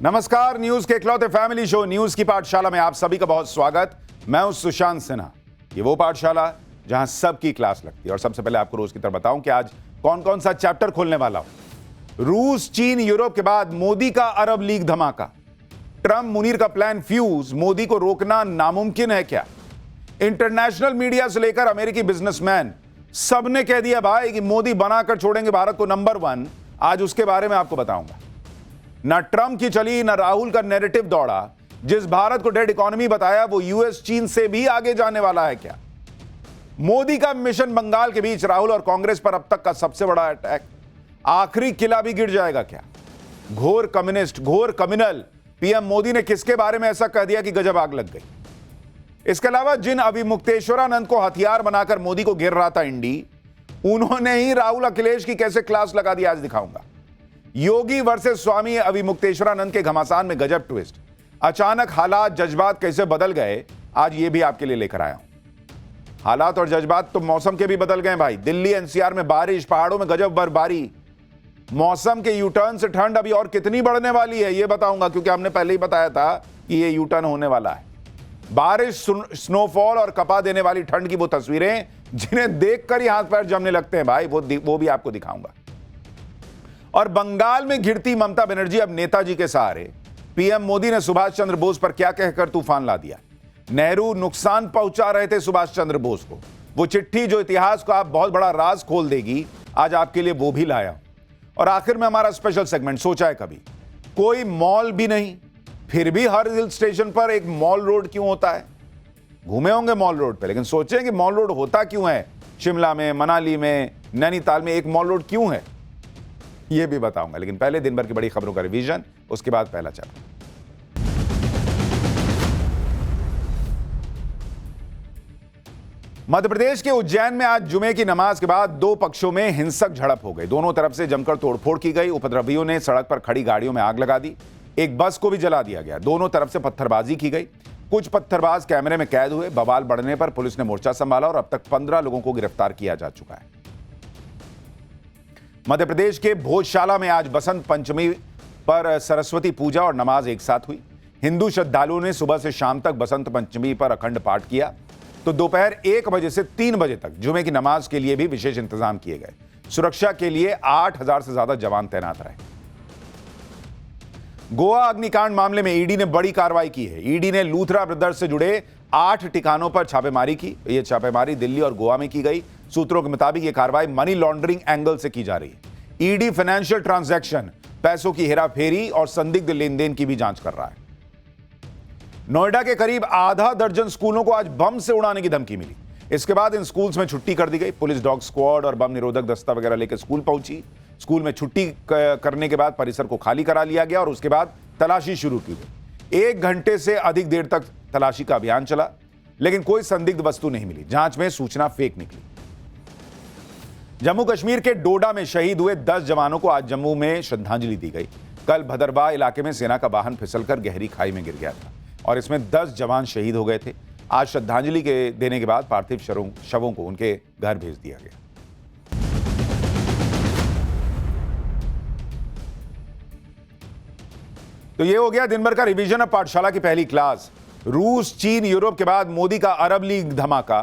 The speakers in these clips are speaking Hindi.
नमस्कार, न्यूज के इकलौते फैमिली शो न्यूज की पाठशाला में आप सभी का बहुत स्वागत। मैं हूं सुशांत सिन्हा। ये वो पाठशाला जहां सबकी क्लास लगती है। और सबसे पहले आपको रोज की तरह बताऊं कि आज कौन कौन सा चैप्टर खोलने वाला हूं। रूस, चीन, यूरोप के बाद मोदी का अरब लीग धमाका। ट्रंप मुनीर का प्लान फ्यूज, मोदी को रोकना नामुमकिन है क्या? इंटरनेशनल मीडिया से लेकर अमेरिकी बिजनेसमैन सबने कह दिया भाई कि मोदी बनाकर छोड़ेंगे भारत को नंबर 1। आज उसके बारे में आपको बताऊंगा। ना ट्रंप की चली ना राहुल का नैरेटिव दौड़ा। जिस भारत को डेड इकोनॉमी बताया वो यूएस चीन से भी आगे जाने वाला है क्या? मोदी का मिशन बंगाल के बीच राहुल और कांग्रेस पर अब तक का सबसे बड़ा अटैक। आखिरी किला भी गिर जाएगा क्या? घोर कम्युनिस्ट, घोर कम्युनल पीएम मोदी ने किसके बारे में ऐसा कह दिया कि गजब आग लग गई? इसके अलावा जिन अभिमुक्तेश्वरानंद को हथियार बनाकर मोदी को घेर रहा था इंडी, उन्होंने ही राहुल अखिलेश की कैसे क्लास लगा दी आज दिखाऊंगा। योगी वर्सेस स्वामी अभिमुक्तेश्वरानंद के घमासान में गजब ट्विस्ट। अचानक हालात जज्बात कैसे बदल गए, आज ये भी आपके लिए लेकर आया हूं। हालात और जज्बात तो मौसम के भी बदल गए भाई। दिल्ली एनसीआर में बारिश, पहाड़ों में गजब बर्फबारी। मौसम के यूटर्न से ठंड अभी और कितनी बढ़ने वाली है ये बताऊंगा, क्योंकि हमने पहले ही बताया था कि ये यूटर्न होने वाला है। बारिश, स्नोफॉल और कपा देने वाली ठंड की वो तस्वीरें जिन्हें देखकर ही हाथ पैर जमने लगते हैं भाई, वो भी आपको दिखाऊंगा। और बंगाल में घिरती ममता बनर्जी अब नेताजी के सहारे। पीएम मोदी ने सुभाष चंद्र बोस पर क्या कहकर तूफान ला दिया। नेहरू नुकसान पहुंचा रहे थे सुभाष चंद्र बोस को। वो चिट्ठी जो इतिहास को आप बहुत बड़ा राज खोल देगी, आज आपके लिए वो भी लाया। और आखिर में हमारा स्पेशल सेगमेंट, सोचा है कभी कोई मॉल भी नहीं फिर भी हर हिल स्टेशन पर एक मॉल रोड क्यों होता है? घूमे होंगे मॉल रोड पे, लेकिन सोचें कि मॉल रोड होता क्यों है? शिमला में, मनाली में, नैनीताल में एक मॉल रोड क्यों है, ये भी बताऊंगा। लेकिन पहले दिन भर की बड़ी खबरों का रिवीजन, उसके बाद पहला चैप्टर। मध्य प्रदेश के उज्जैन में आज जुमे की नमाज के बाद दो पक्षों में हिंसक झड़प हो गई। दोनों तरफ से जमकर तोड़फोड़ की गई। उपद्रवियों ने सड़क पर खड़ी गाड़ियों में आग लगा दी। एक बस को भी जला दिया गया। दोनों तरफ से पत्थरबाजी की गई। कुछ पत्थरबाज कैमरे में कैद हुए। बवाल बढ़ने पर पुलिस ने मोर्चा संभाला और अब तक 15 लोगों को गिरफ्तार किया जा चुका है। मध्य प्रदेश के भोजशाला में आज बसंत पंचमी पर सरस्वती पूजा और नमाज एक साथ हुई। हिंदू श्रद्धालुओं ने सुबह से शाम तक बसंत पंचमी पर अखंड पाठ किया, तो दोपहर 1 बजे से 3 बजे तक जुमे की नमाज के लिए भी विशेष इंतजाम किए गए। सुरक्षा के लिए 8000 से ज्यादा जवान तैनात रहे। गोवा अग्निकांड मामले में ईडी ने बड़ी कार्रवाई की है। ईडी ने लूथरा ब्रदर्स से जुड़े 8 ठिकानों पर छापेमारी की। यह छापेमारी दिल्ली और गोवा में की गई। सूत्रों के मुताबिक यह कार्रवाई मनी लॉन्ड्रिंग एंगल से की जा रही है। ईडी फाइनेंशियल ट्रांजैक्शन, पैसों की हेराफेरी और संदिग्ध लेन देन की भी जांच कर रहा है। नोएडा के करीब आधा दर्जन स्कूलों को आज बम से उड़ाने की धमकी मिली। इसके बाद इन स्कूल्स में छुट्टी कर दी गई। पुलिस डॉग स्क्वाड और बम निरोधक दस्ता वगैरह लेकर स्कूल पहुंची। स्कूल में छुट्टी करने के बाद परिसर को खाली करा लिया गया और उसके बाद तलाशी शुरू की गई। 1 घंटे से अधिक देर तक तलाशी का अभियान चला, लेकिन कोई संदिग्ध वस्तु नहीं मिली। जांच में सूचना फेक निकली। जम्मू कश्मीर के डोडा में शहीद हुए 10 जवानों को आज जम्मू में श्रद्धांजलि दी गई। कल भदरवाह इलाके में सेना का वाहन फिसलकर गहरी खाई में गिर गया था और इसमें 10 जवान शहीद हो गए थे। आज श्रद्धांजलि देने के बाद पार्थिव शवों को उनके घर भेज दिया गया। तो ये हो गया दिन भर का रिवीजन। अब पाठशाला की पहली क्लास। रूस, चीन, यूरोप के बाद मोदी का अरब लीग धमाका।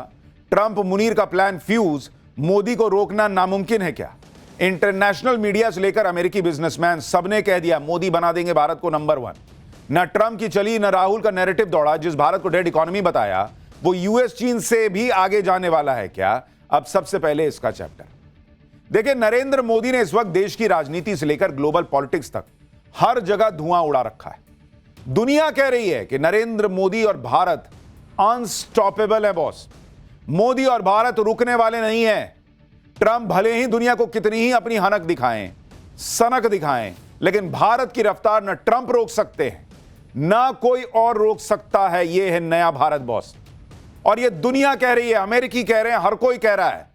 ट्रंप मुनीर का प्लान फ्यूज, मोदी को रोकना नामुमकिन है क्या? इंटरनेशनल मीडिया से लेकर अमेरिकी बिजनेसमैन सबने कह दिया मोदी बना देंगे भारत को नंबर 1। न ट्रंप की चली न राहुल का नैरेटिव दौड़ा। जिस भारत को डेड इकोनॉमी बताया वो यूएस चीन से भी आगे जाने वाला है क्या? अब सबसे पहले इसका चैप्टर देखिए। नरेंद्र मोदी ने इस वक्त देश की राजनीति से लेकर ग्लोबल पॉलिटिक्स तक हर जगह धुआं उड़ा रखा है। दुनिया कह रही है कि नरेंद्र मोदी और भारत अनस्टॉपेबल है बॉस। मोदी और भारत रुकने वाले नहीं हैं। ट्रंप भले ही दुनिया को कितनी ही अपनी हनक दिखाएं, सनक दिखाएं, लेकिन भारत की रफ्तार न ट्रंप रोक सकते हैं ना कोई और रोक सकता है। यह है नया भारत बॉस। और यह दुनिया कह रही है, अमेरिकी कह रहे हैं, हर कोई कह रहा है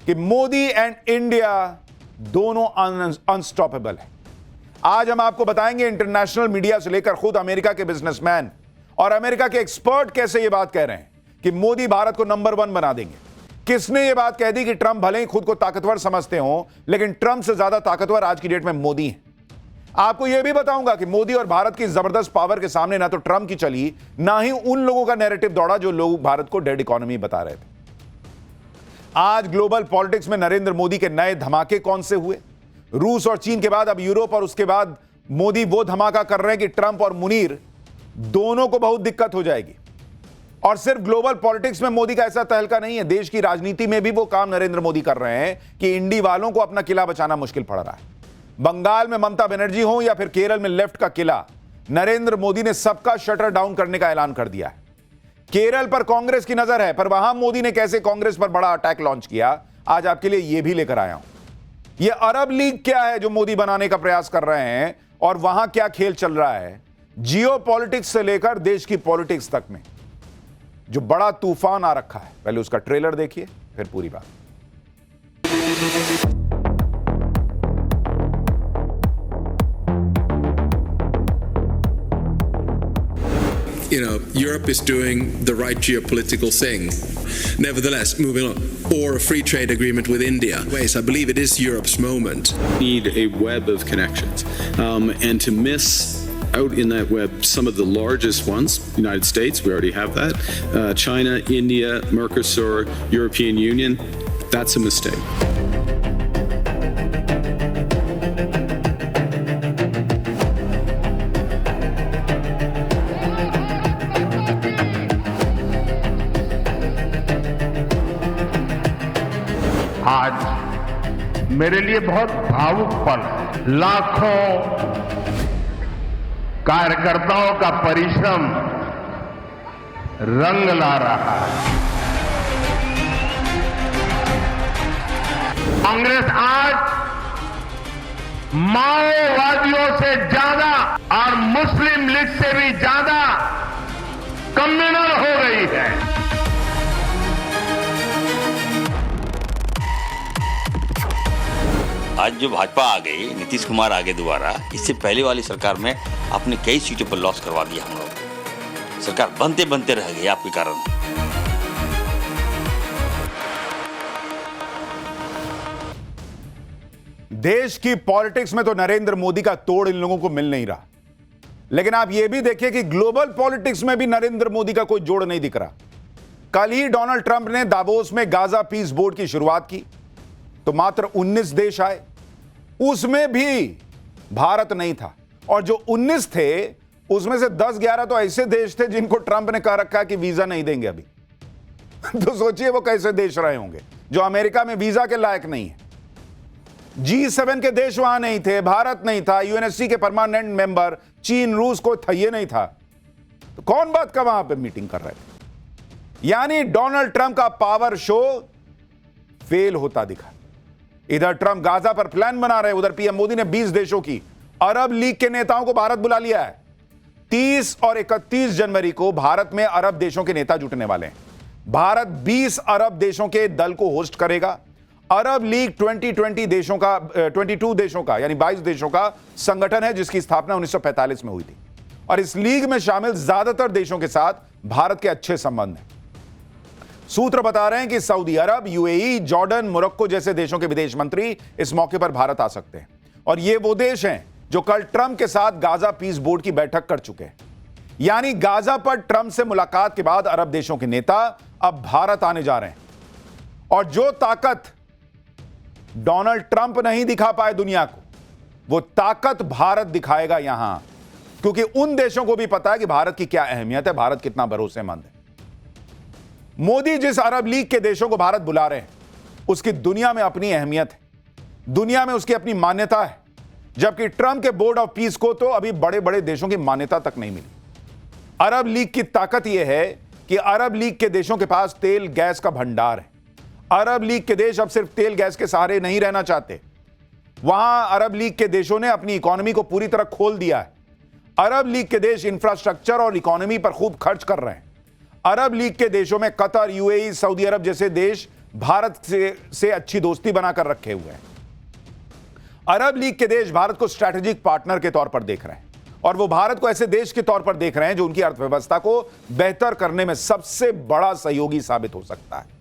कि मोदी एंड इंडिया दोनों अनस्टॉपेबल है। आज हम आपको बताएंगे इंटरनेशनल मीडिया से लेकर खुद अमेरिका के बिजनेसमैन और अमेरिका के एक्सपर्ट कैसे यह बात कह रहे हैं कि मोदी भारत को नंबर 1 बना देंगे। किसने यह बात कह दी कि ट्रंप भले ही खुद को ताकतवर समझते हो, लेकिन ट्रंप से ज्यादा ताकतवर आज की डेट में मोदी है। आपको यह भी बताऊंगा कि मोदी और भारत की जबरदस्त पावर के सामने ना तो ट्रंप की चली, ना ही उन लोगों का नैरेटिव दौड़ा जो लोग भारत को डेड इकोनॉमी बता रहे थे। आज ग्लोबल पॉलिटिक्स में नरेंद्र मोदी के नए धमाके कौन से हुए? रूस और चीन के बाद अब यूरोप, और उसके बाद मोदी वो धमाका कर रहे हैं कि ट्रंप और मुनीर दोनों को बहुत दिक्कत हो जाएगी। और सिर्फ ग्लोबल पॉलिटिक्स में मोदी का ऐसा तहलका नहीं है, देश की राजनीति में भी वो काम नरेंद्र मोदी कर रहे हैं कि इंडी वालों को अपना किला बचाना मुश्किल पड़ रहा है। बंगाल में ममता बनर्जी हो या फिर केरल में लेफ्ट का किला, नरेंद्र मोदी ने सबका शटर डाउन करने का ऐलान कर दिया है। केरल पर कांग्रेस की नजर है, पर वहां मोदी ने कैसे कांग्रेस पर बड़ा अटैक लॉन्च किया, आज आपके लिए यह भी लेकर आया हूं। यह अरब लीग क्या है जो मोदी बनाने का प्रयास कर रहे हैं, और वहां क्या खेल चल रहा है जियो पॉलिटिक्स से लेकर देश की पॉलिटिक्स तक में, जो बड़ा तूफान आ रखा है। पहले उसका ट्रेलर देखिए, फिर पूरी बात। You know, Europe is doing the right geopolitical thing. Nevertheless, moving on, or a free trade agreement with India. Ways, I believe it is Europe's moment. Need a web of connections, and to miss out in that web some of the largest ones. United States, we already have that. China, India, Mercosur, European Union. That's a mistake. आज मेरे लिए बहुत भावुक पल है। लाखों कार्यकर्ताओं का परिश्रम रंग ला रहा है। कांग्रेस आज माओवादियों से ज्यादा और मुस्लिम लीग से भी ज्यादा कम्युनल हो गई है। आज जो भाजपा आ गई, नीतीश कुमार आ गए दोबारा, इससे पहले वाली सरकार में आपने कई सीटों पर लॉस करवा दिया। हम लोग सरकार बनते बनते रह गई आपके कारण। देश की पॉलिटिक्स में तो नरेंद्र मोदी का तोड़ इन लोगों को मिल नहीं रहा, लेकिन आप यह भी देखिए कि ग्लोबल पॉलिटिक्स में भी नरेंद्र मोदी का कोई जोड़ नहीं दिख रहा। कल ही डोनाल्ड ट्रंप ने दावोस में गाजा पीस बोर्ड की शुरुआत की तो मात्र 19 देश आए, उसमें भी भारत नहीं था, और जो 19 थे उसमें से 10-11 तो ऐसे देश थे जिनको ट्रंप ने कह रखा है कि वीजा नहीं देंगे अभी। तो सोचिए वो कैसे देश रहे होंगे जो अमेरिका में वीजा के लायक नहीं है। G7 के देश वहां नहीं थे, भारत नहीं था, यूएनएससी के परमानेंट मेंबर चीन, रूस को ये नहीं था, तो कौन बात का वहां पे मीटिंग कर रहे थे। यानी डोनाल्ड ट्रंप का पावर शो फेल होता दिखा। इधर ट्रंप गाजा पर प्लान बना रहे, उधर पीएम मोदी ने 20 देशों की अरब लीग के नेताओं को भारत बुला लिया है। 30 और 31 जनवरी को भारत में अरब देशों के नेता जुटने वाले हैं। भारत 20 अरब देशों के दल को होस्ट करेगा। अरब लीग 22 देशों का यानी 22 देशों का संगठन है जिसकी स्थापना 1945 में हुई थी, और इस लीग में शामिल ज्यादातर देशों के साथ भारत के अच्छे संबंध हैं। सूत्र बता रहे हैं कि सऊदी अरब, यूएई, जॉर्डन, मोरक्को जैसे देशों के विदेश मंत्री इस मौके पर भारत आ सकते हैं, और ये वो देश हैं जो कल ट्रंप के साथ गाजा पीस बोर्ड की बैठक कर चुके हैं। यानी गाजा पर ट्रंप से मुलाकात के बाद अरब देशों के नेता अब भारत आने जा रहे हैं, और जो ताकत डोनाल्ड ट्रंप नहीं दिखा पाए दुनिया को, वो ताकत भारत दिखाएगा यहां, क्योंकि उन देशों को भी पता है कि भारत की क्या अहमियत है, भारत कितना भरोसेमंद है। मोदी जिस अरब लीग के देशों को भारत बुला रहे हैं उसकी दुनिया में अपनी अहमियत है, दुनिया में उसकी अपनी मान्यता है, जबकि ट्रंप के बोर्ड ऑफ पीस को तो अभी बड़े बड़े देशों की मान्यता तक नहीं मिली। अरब लीग की ताकत यह है कि अरब लीग के देशों के पास तेल गैस का भंडार है। अरब लीग के देश अब सिर्फ तेल गैस के सहारे नहीं रहना चाहते, वहां अरब लीग के देशों ने अपनी इकोनॉमी को पूरी तरह खोल दिया है। अरब लीग के देश इंफ्रास्ट्रक्चर और इकोनॉमी पर खूब खर्च कर रहे हैं। अरब लीग के देशों में कतर, यूएई, सऊदी अरब जैसे देश भारत से अच्छी दोस्ती बनाकर रखे हुए हैं। अरब लीग के देश भारत को स्ट्रैटेजिक पार्टनर के तौर पर देख रहे हैं, और वो भारत को ऐसे देश के तौर पर देख रहे हैं जो उनकी अर्थव्यवस्था को बेहतर करने में सबसे बड़ा सहयोगी साबित हो सकता है।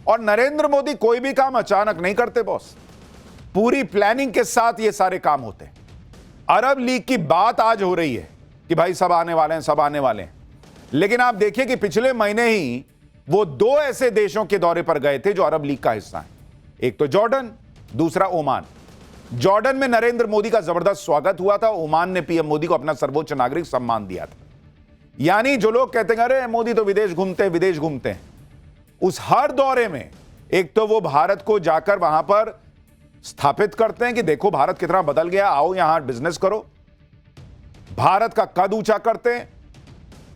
और नरेंद्र मोदी कोई भी काम अचानक नहीं करते बॉस, पूरी प्लानिंग के साथ ये सारे काम होते हैं। अरब लीग की बात आज हो रही है कि भाई सब आने वाले हैं, सब आने वाले हैं, लेकिन आप देखिए कि पिछले महीने ही वो दो ऐसे देशों के दौरे पर गए थे जो अरब लीग का हिस्सा हैं। एक तो जॉर्डन, दूसरा ओमान। जॉर्डन में नरेंद्र मोदी का जबरदस्त स्वागत हुआ था, ओमान ने पीएम मोदी को अपना सर्वोच्च नागरिक सम्मान दिया था। यानी जो लोग कहते हैं अरे मोदी तो विदेश घूमते हैं, उस हर दौरे में एक तो वो भारत को जाकर वहां पर स्थापित करते हैं कि देखो भारत कितना बदल गया, आओ यहां बिजनेस करो, भारत का कद ऊंचा करते हैं,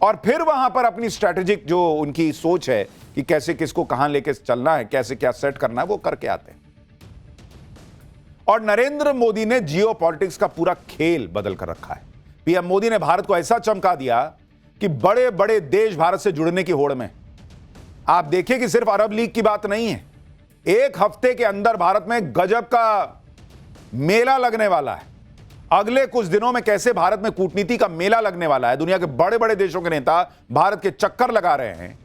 और फिर वहां पर अपनी स्ट्रैटेजिक जो उनकी सोच है कि कैसे किसको कहां लेके चलना है, कैसे क्या सेट करना है, वो करके आते हैं। और नरेंद्र मोदी ने जियो पॉलिटिक्स का पूरा खेल बदल कर रखा है। पीएम मोदी ने भारत को ऐसा चमका दिया कि बड़े बड़े देश भारत से जुड़ने की होड़ में। आप देखिए कि सिर्फ अरब लीग की बात नहीं है, एक हफ्ते के अंदर भारत में गजब का मेला लगने वाला है। अगले कुछ दिनों में कैसे भारत में कूटनीति का मेला लगने वाला है, दुनिया के बड़े बड़े देशों के नेता भारत के चक्कर लगा रहे हैं।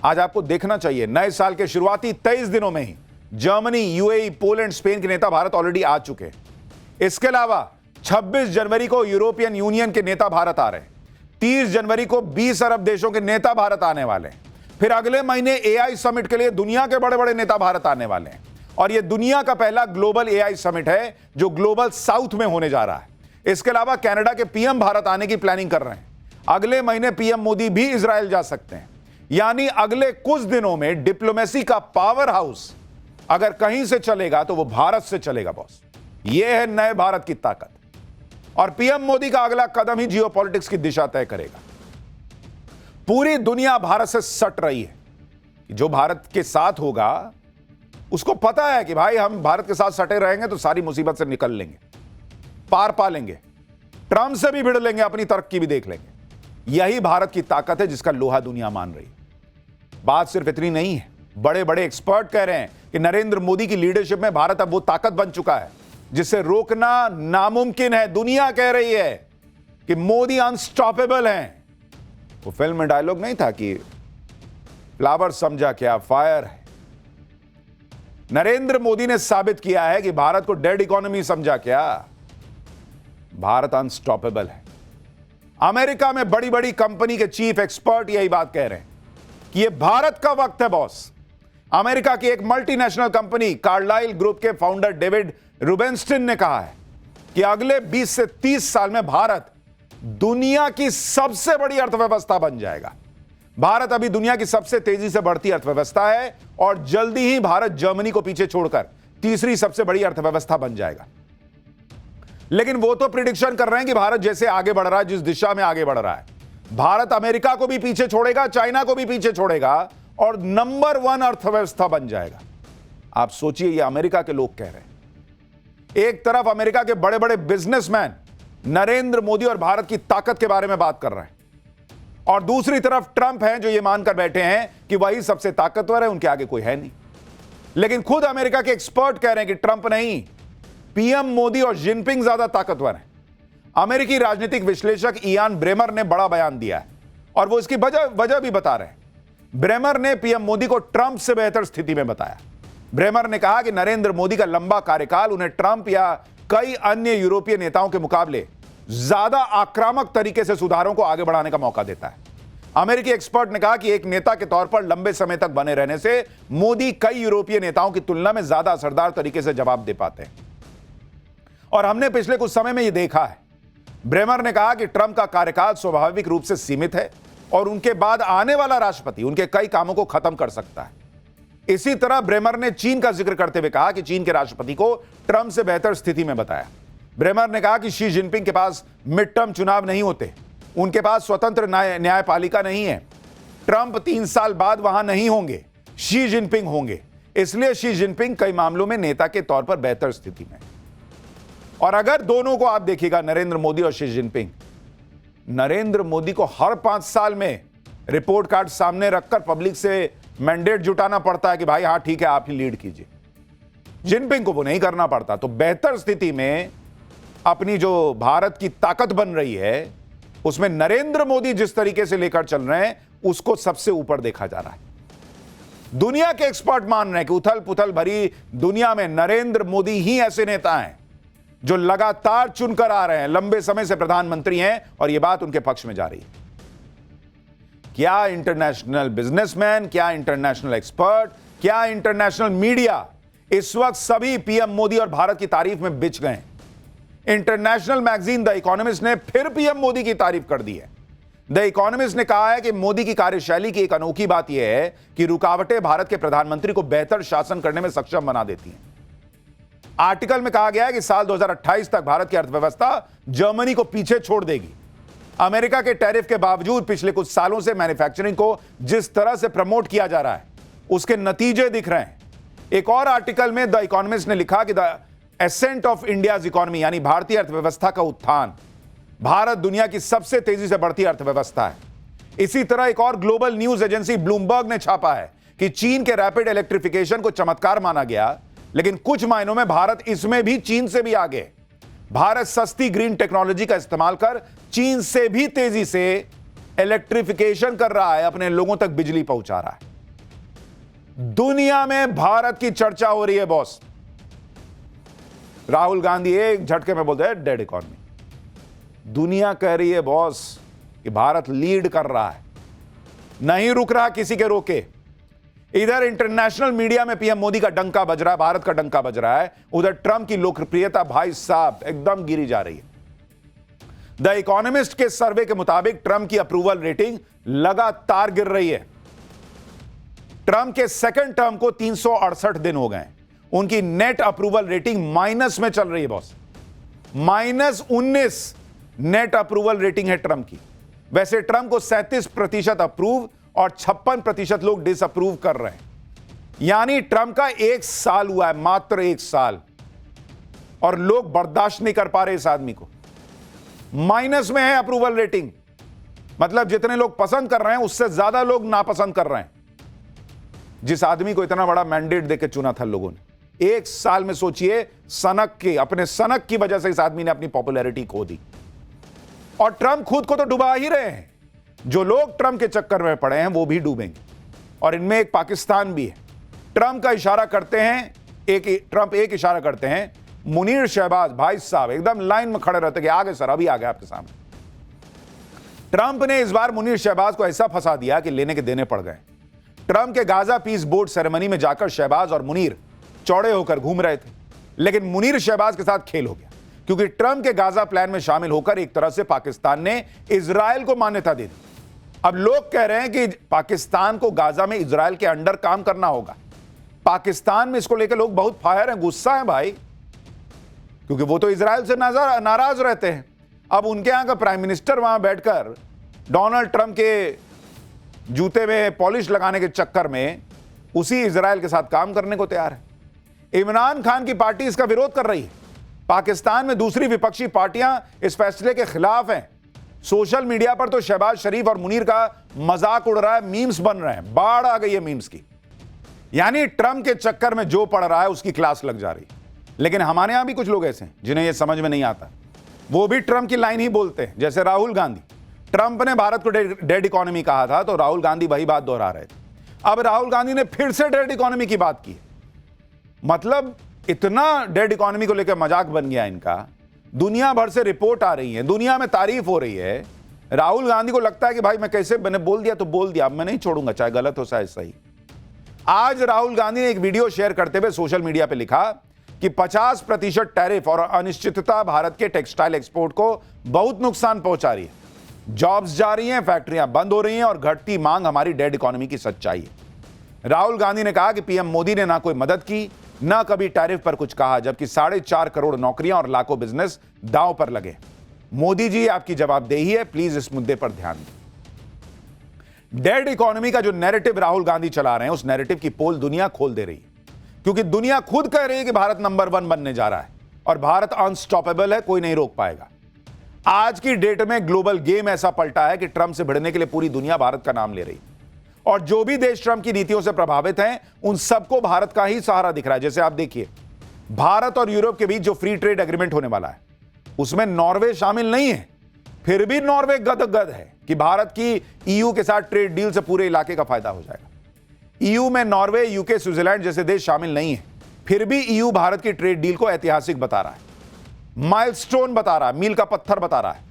आज आपको देखना चाहिए, नए साल के शुरुआती 23 दिनों में ही जर्मनी, यूएई, पोलैंड, स्पेन के नेता भारत ऑलरेडी आ चुके हैं। इसके अलावा 26 जनवरी को यूरोपियन यूनियन के नेता भारत आ रहे हैं, 30 जनवरी को 20 अरब देशों के नेता भारत आने वाले हैं, फिर अगले महीने एआई समिट के लिए दुनिया के बड़े बड़े नेता भारत आने वाले हैं। और यह दुनिया का पहला ग्लोबल एआई समिट है जो ग्लोबल साउथ में होने जा रहा है। इसके अलावा कनाडा के पीएम भारत आने की प्लानिंग कर रहे हैं। अगले महीने पीएम मोदी भी इजराइल जा सकते हैं। यानी अगले कुछ दिनों में डिप्लोमेसी का पावर हाउस अगर कहीं से चलेगा तो वो भारत से चलेगा बॉस। यह है नए भारत की ताकत। और पीएम मोदी का अगला कदम ही जियोपॉलिटिक्स की दिशा तय करेगा। पूरी दुनिया भारत से सट रही है। जो भारत के साथ होगा उसको पता है कि भाई हम भारत के साथ सटे रहेंगे तो सारी मुसीबत से निकल लेंगे, पार पा लेंगे, ट्रंप से भी भिड़ लेंगे, अपनी तरक्की भी देख लेंगे। यही भारत की ताकत है जिसका लोहा दुनिया मान रही है। बात सिर्फ इतनी नहीं है, बड़े बड़े एक्सपर्ट कह रहे हैं कि नरेंद्र मोदी की लीडरशिप में भारत अब वो ताकत बन चुका है जिसे रोकना नामुमकिन है। दुनिया कह रही है कि मोदी अनस्टॉपेबल हैं। वो फिल्म में डायलॉग नहीं था कि फ्लावर समझा क्या फायर है। नरेंद्र मोदी ने साबित किया है कि भारत को डेड इकोनॉमी समझा क्या, भारत अनस्टॉपेबल है। अमेरिका में बड़ी बड़ी कंपनी के चीफ एक्सपर्ट यही बात कह रहे हैं कि यह भारत का वक्त है बॉस। अमेरिका की एक मल्टीनेशनल कंपनी कार्लाइल ग्रुप के फाउंडर डेविड रूबेनस्टीन ने कहा है कि अगले 20 से 30 साल में भारत दुनिया की सबसे बड़ी अर्थव्यवस्था बन जाएगा। भारत अभी दुनिया की सबसे तेजी से बढ़ती अर्थव्यवस्था है और जल्दी ही भारत जर्मनी को पीछे छोड़कर तीसरी सबसे बड़ी अर्थव्यवस्था बन जाएगा। लेकिन वो तो प्रिडिक्शन कर रहे हैं कि भारत जैसे आगे बढ़ रहा है, जिस दिशा में आगे बढ़ रहा है, भारत अमेरिका को भी पीछे छोड़ेगा, चाइना को भी पीछे छोड़ेगा और नंबर 1 अर्थव्यवस्था बन जाएगा। आप सोचिए, ये अमेरिका के लोग कह रहे हैं। एक तरफ अमेरिका के बड़े बड़े बिजनेसमैन नरेंद्र मोदी और भारत की ताकत के बारे में बात कर रहे हैं और दूसरी तरफ ट्रंप हैं जो ये मानकर बैठे हैं कि वही सबसे ताकतवर है, उनके आगे कोई है नहीं। लेकिन खुद अमेरिका के एक्सपर्ट कह रहे हैं कि ट्रंप नहीं, पीएम मोदी और जिनपिंग ज्यादा ताकतवर हैं। अमेरिकी राजनीतिक विश्लेषक इयान ब्रेमर ने बड़ा बयान दिया है और वो इसकी वजह भी बता रहे हैं। ब्रेमर ने पीएम मोदी को ट्रंप से बेहतर स्थिति में बताया। ब्रेमर ने कहा कि नरेंद्र मोदी का लंबा कार्यकाल उन्हें ट्रंप या कई अन्य यूरोपीय नेताओं के मुकाबले ज्यादा आक्रामक तरीके से सुधारों को आगे बढ़ाने का मौका देता है। अमेरिकी एक्सपर्ट ने कहा कि एक नेता के तौर पर लंबे समय तक बने रहने से मोदी कई यूरोपीय नेताओं की तुलना में ज्यादा असरदार तरीके से जवाब दे पाते हैं और हमने पिछले कुछ समय में यह देखा है। ब्रेमर ने कहा कि ट्रंप का कार्यकाल स्वाभाविक रूप से सीमित है और उनके बाद आने वाला राष्ट्रपति उनके कई कामों को खत्म कर सकता है। इसी तरह ब्रेमर ने चीन का जिक्र करते हुए कहा कि चीन के राष्ट्रपति को ट्रंप से बेहतर स्थिति में बताया। ब्रेमर ने कहा कि शी जिनपिंग के पास मिड टर्म चुनाव नहीं होते, उनके पास स्वतंत्र न्यायपालिका नहीं है। ट्रंप 3 साल बाद वहां नहीं होंगे, शी जिनपिंग होंगे, इसलिए शी जिनपिंग कई मामलों में नेता के तौर पर बेहतर स्थिति में। और अगर दोनों को आप देखिएगा, नरेंद्र मोदी और शी जिनपिंग, नरेंद्र मोदी को हर 5 साल में रिपोर्ट कार्ड सामने रखकर पब्लिक से मैंडेट जुटाना पड़ता है कि भाई हां ठीक है आप ही लीड कीजिए। जिनपिंग को वो नहीं करना पड़ता। तो बेहतर स्थिति में अपनी जो भारत की ताकत बन रही है उसमें नरेंद्र मोदी जिस तरीके से लेकर चल रहे हैं उसको सबसे ऊपर देखा जा रहा है। दुनिया के एक्सपर्ट मान रहे हैं कि उथल पुथल भरी दुनिया में नरेंद्र मोदी ही ऐसे नेता हैं जो लगातार चुनकर आ रहे हैं, लंबे समय से प्रधानमंत्री हैं और यह बात उनके पक्ष में जा रही है। क्या इंटरनेशनल बिजनेसमैन, क्या इंटरनेशनल एक्सपर्ट, क्या इंटरनेशनल मीडिया इस वक्त सभी पीएम मोदी और भारत की तारीफ में बिछ गए। इंटरनेशनल मैगजीन द इकोनॉमिस्ट ने फिर पीएम मोदी की तारीफ कर दी है। द इकोनॉमिस्ट ने कहा है कि मोदी की कार्यशैली की एक अनोखी बात यह है कि रुकावटें भारत के प्रधानमंत्री को बेहतर शासन करने में सक्षम बना देती हैं। आर्टिकल में कहा गया है कि साल 2028 तक भारत की अर्थव्यवस्था जर्मनी को पीछे छोड़ देगी। अमेरिका के टैरिफ के बावजूद पिछले कुछ सालों से मैन्युफैक्चरिंग को जिस तरह से प्रमोट किया जा रहा है, उसके नतीजे दिख रहे हैं। एक और आर्टिकल में द इकोनॉमिस्ट ने लिखा कि the ascent of India's economy, यानी भारतीय अर्थव्यवस्था का उत्थान, भारत दुनिया की सबसे तेजी से बढ़ती अर्थव्यवस्था है। इसी तरह एक और ग्लोबल न्यूज एजेंसी ब्लूमबर्ग ने छापा है कि चीन के रैपिड इलेक्ट्रिफिकेशन को चमत्कार माना गया, लेकिन कुछ मायनों में भारत इसमें भी चीन से भी आगे। भारत सस्ती ग्रीन टेक्नोलॉजी का इस्तेमाल कर चीन से भी तेजी से इलेक्ट्रिफिकेशन कर रहा है, अपने लोगों तक बिजली पहुंचा रहा है। दुनिया में भारत की चर्चा हो रही है बॉस। राहुल गांधी एक झटके में बोलते हैं डेड इकोनॉमी। दुनिया कह रही है बॉस कि भारत लीड कर रहा है, नहीं रुक रहा किसी के रोके। इधर इंटरनेशनल मीडिया में पीएम मोदी का डंका बज रहा है, भारत का डंका बज रहा है। उधर ट्रंप की लोकप्रियता भाई साहब एकदम गिरी जा रही है। द इकोनॉमिस्ट के सर्वे के मुताबिक ट्रंप की अप्रूवल रेटिंग लगातार गिर रही है। ट्रंप के सेकंड टर्म को 368 दिन हो गए। उनकी नेट अप्रूवल रेटिंग माइनस में चल रही है बॉस। -19 नेट अप्रूवल रेटिंग है ट्रंप की। वैसे ट्रंप को 37% अप्रूव और 56% लोग डिसअप्रूव कर रहे हैं। यानी ट्रंप का 1 साल हुआ है, मात्र 1 साल, और लोग बर्दाश्त नहीं कर पा रहे इस आदमी को। माइनस में है अप्रूवल रेटिंग, मतलब जितने लोग पसंद कर रहे हैं उससे ज्यादा लोग नापसंद कर रहे हैं। जिस आदमी को इतना बड़ा मैंडेट देकर चुना था लोगों ने, 1 साल में सोचिए, अपने सनक की वजह से इस आदमी ने अपनी पॉपुलैरिटी खो दी। और ट्रंप खुद को तो डुबा ही रहे हैं। जो लोग ट्रंप के चक्कर में पड़े हैं वो भी डूबेंगे, और इनमें एक पाकिस्तान भी है। ट्रंप एक इशारा करते हैं, मुनीर शहबाज भाई साहब एकदम लाइन में खड़े रहते कि आगे सर, अभी आ गए आपके सामने। ट्रंप ने इस बार मुनीर शहबाज को ऐसा फंसा दिया कि लेने के देने पड़ गए। ट्रंप के गाजा पीस बोर्ड सेरेमनी में जाकर शहबाज और मुनीर चौड़े होकर घूम रहे थे, लेकिन मुनीर शहबाज के साथ खेल हो गया, क्योंकि ट्रंप के गाजा प्लान में शामिल होकर एक तरह से पाकिस्तान ने इजराइल को मान्यता दे दी। अब लोग कह रहे हैं कि पाकिस्तान को गाजा में इजराइल के अंडर काम करना होगा। पाकिस्तान में इसको लेकर लोग बहुत फायर हैं, गुस्सा है भाई, क्योंकि वो तो इजराइल से नाराज रहते हैं। अब उनके यहां का प्राइम मिनिस्टर वहां बैठकर डोनाल्ड ट्रंप के जूते में पॉलिश लगाने के चक्कर में उसी इजराइल के साथ काम करने को तैयार है। इमरान खान की पार्टी इसका विरोध कर रही है। पाकिस्तान में दूसरी विपक्षी पार्टियां इस फैसले के खिलाफ हैं। सोशल मीडिया पर तो शहबाज शरीफ और मुनीर का मजाक उड़ रहा है, मीम्स बन रहे हैं, बाढ़ आ गई है मीम्स की। यानी ट्रंप के चक्कर में जो पड़ रहा है उसकी क्लास लग जा रही है। लेकिन हमारे यहां भी कुछ लोग ऐसे हैं जिन्हें यह समझ में नहीं आता, वो भी ट्रंप की लाइन ही बोलते हैं। जैसे राहुल गांधी, ट्रंप ने भारत को डेड इकोनॉमी कहा था तो राहुल गांधी वही बात दोहरा रहे थे। अब राहुल गांधी ने फिर से डेड इकोनॉमी की बात की। मतलब इतना डेड इकोनॉमी को लेकर मजाक बन गया इनका। दुनिया भर से रिपोर्ट आ रही है, दुनिया में तारीफ हो रही है। राहुल गांधी को लगता है कि भाई मैं कैसे, मैंने बोल दिया तो बोल दिया, अब मैं नहीं छोड़ूंगा, चाहे गलत हो चाहे सही। आज राहुल गांधी ने एक वीडियो शेयर करते हुए सोशल मीडिया पर लिखा कि 50% टैरिफ और अनिश्चितता भारत के टेक्सटाइल एक्सपोर्ट को बहुत नुकसान पहुंचा रही है। जॉब्स जा रही हैं, फैक्ट्रियां बंद हो रही हैं और घटती मांग हमारी डेड इकोनॉमी की सच्चाई है। राहुल गांधी ने कहा कि पीएम मोदी ने ना कोई मदद की, ना कभी टैरिफ पर कुछ कहा, जबकि 4.5 करोड़ नौकरियां और लाखों बिजनेस दांव पर लगे। मोदी जी, आपकी जवाबदेही है, प्लीज इस मुद्दे पर ध्यान दें। डेड इकोनॉमी का जो नैरेटिव राहुल गांधी चला रहे हैं, उस नैरेटिव की पोल दुनिया खोल दे रही है, क्योंकि दुनिया खुद कह रही है कि भारत नंबर 1 बनने जा रहा है और भारत अनस्टॉपेबल है, कोई नहीं रोक पाएगा। आज की डेट में ग्लोबल गेम ऐसा पलटा है कि ट्रंप से भिड़ने के लिए पूरी दुनिया भारत का नाम ले रही है, और जो भी देश ट्रंप की नीतियों से प्रभावित हैं उन सबको भारत का ही सहारा दिख रहा है। जैसे आप देखिए, भारत और यूरोप के बीच जो फ्री ट्रेड एग्रीमेंट होने वाला है उसमें नॉर्वे शामिल नहीं है, फिर भी नॉर्वे गदगद है कि भारत की ईयू के साथ ट्रेड डील से पूरे इलाके का फायदा हो जाएगा। ईयू में नॉर्वे, यूके, स्विट्जरलैंड जैसे देश शामिल नहीं है, फिर भी ईयू भारत की ट्रेड डील को ऐतिहासिक बता रहा है। माइलस्टोन बता रहा है, मील का पत्थर बता रहा है।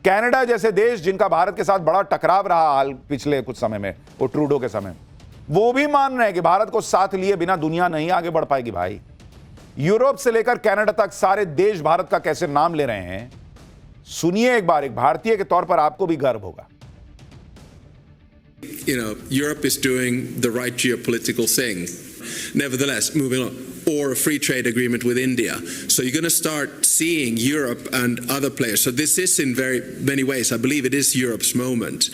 कनाडा जैसे देश जिनका भारत के साथ बड़ा टकराव रहा हाल पिछले कुछ समय में, वो ट्रूडो के समय में, वो भी मान रहे हैं कि भारत को साथ लिए बिना दुनिया नहीं आगे बढ़ पाएगी भाई। यूरोप से लेकर कनाडा तक सारे देश भारत का कैसे नाम ले रहे हैं, सुनिए एक बार। एक भारतीय के तौर पर आपको भी गर्व होगा। Europe is doing the right geopolitical thing. Nevertheless, moving on, or a free trade agreement with India. So you're going to start seeing Europe and other players. So this is in very many ways, I believe it is Europe's moment.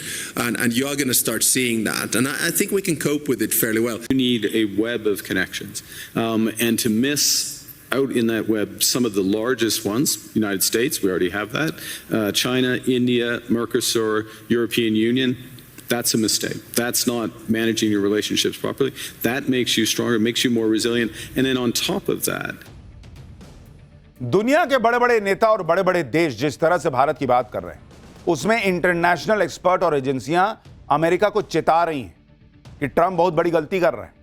And you are going to start seeing that. And I think we can cope with it fairly well. You need a web of connections. And to miss out in that web some of the largest ones, United States, we already have that, China, India, Mercosur, European Union, that's a mistake. That's not managing your relationships properly. That makes you stronger, makes you more resilient. And then on top of that, दुनिया के बड़े बड़े नेता और बड़े बड़े देश जिस तरह से भारत की बात कर रहे हैं, उसमें इंटरनेशनल एक्सपर्ट और एजेंसियां अमेरिका को चेता रही हैं कि ट्रंप बहुत बड़ी गलती कर रहे हैं,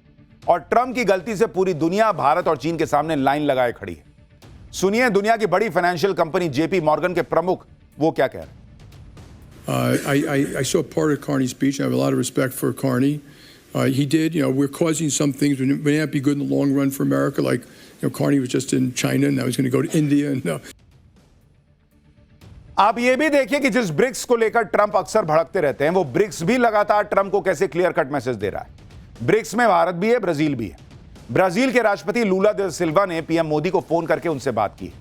और ट्रंप की गलती से पूरी दुनिया भारत और चीन के सामने लाइन लगाए खड़ी है। सुनिए दुनिया की बड़ी फाइनेंशियल कंपनी जेपी मॉर्गन के प्रमुख वो क्या कह रहे हैं। I saw part of Carney's speech. I have a lot of respect for Carney. He did, we're causing some things that may not be good in the long run for America. Like, Carney was just in China, and now he's going to go to India. And आप ये भी देखिए कि जिस ब्रिक्स को लेकर ट्रंप अक्सर भड़कते रहते हैं, वो ब्रिक्स भी लगातार ट्रंप को कैसे क्लियर कट मैसेज दे रहा है। ब्रिक्स में भारत भी है, ब्राजील भी है। ब्राजील के राष्ट्रपति लूला दा सिल्वा ने पीएम मोदी को फोन करके उनसे बात की।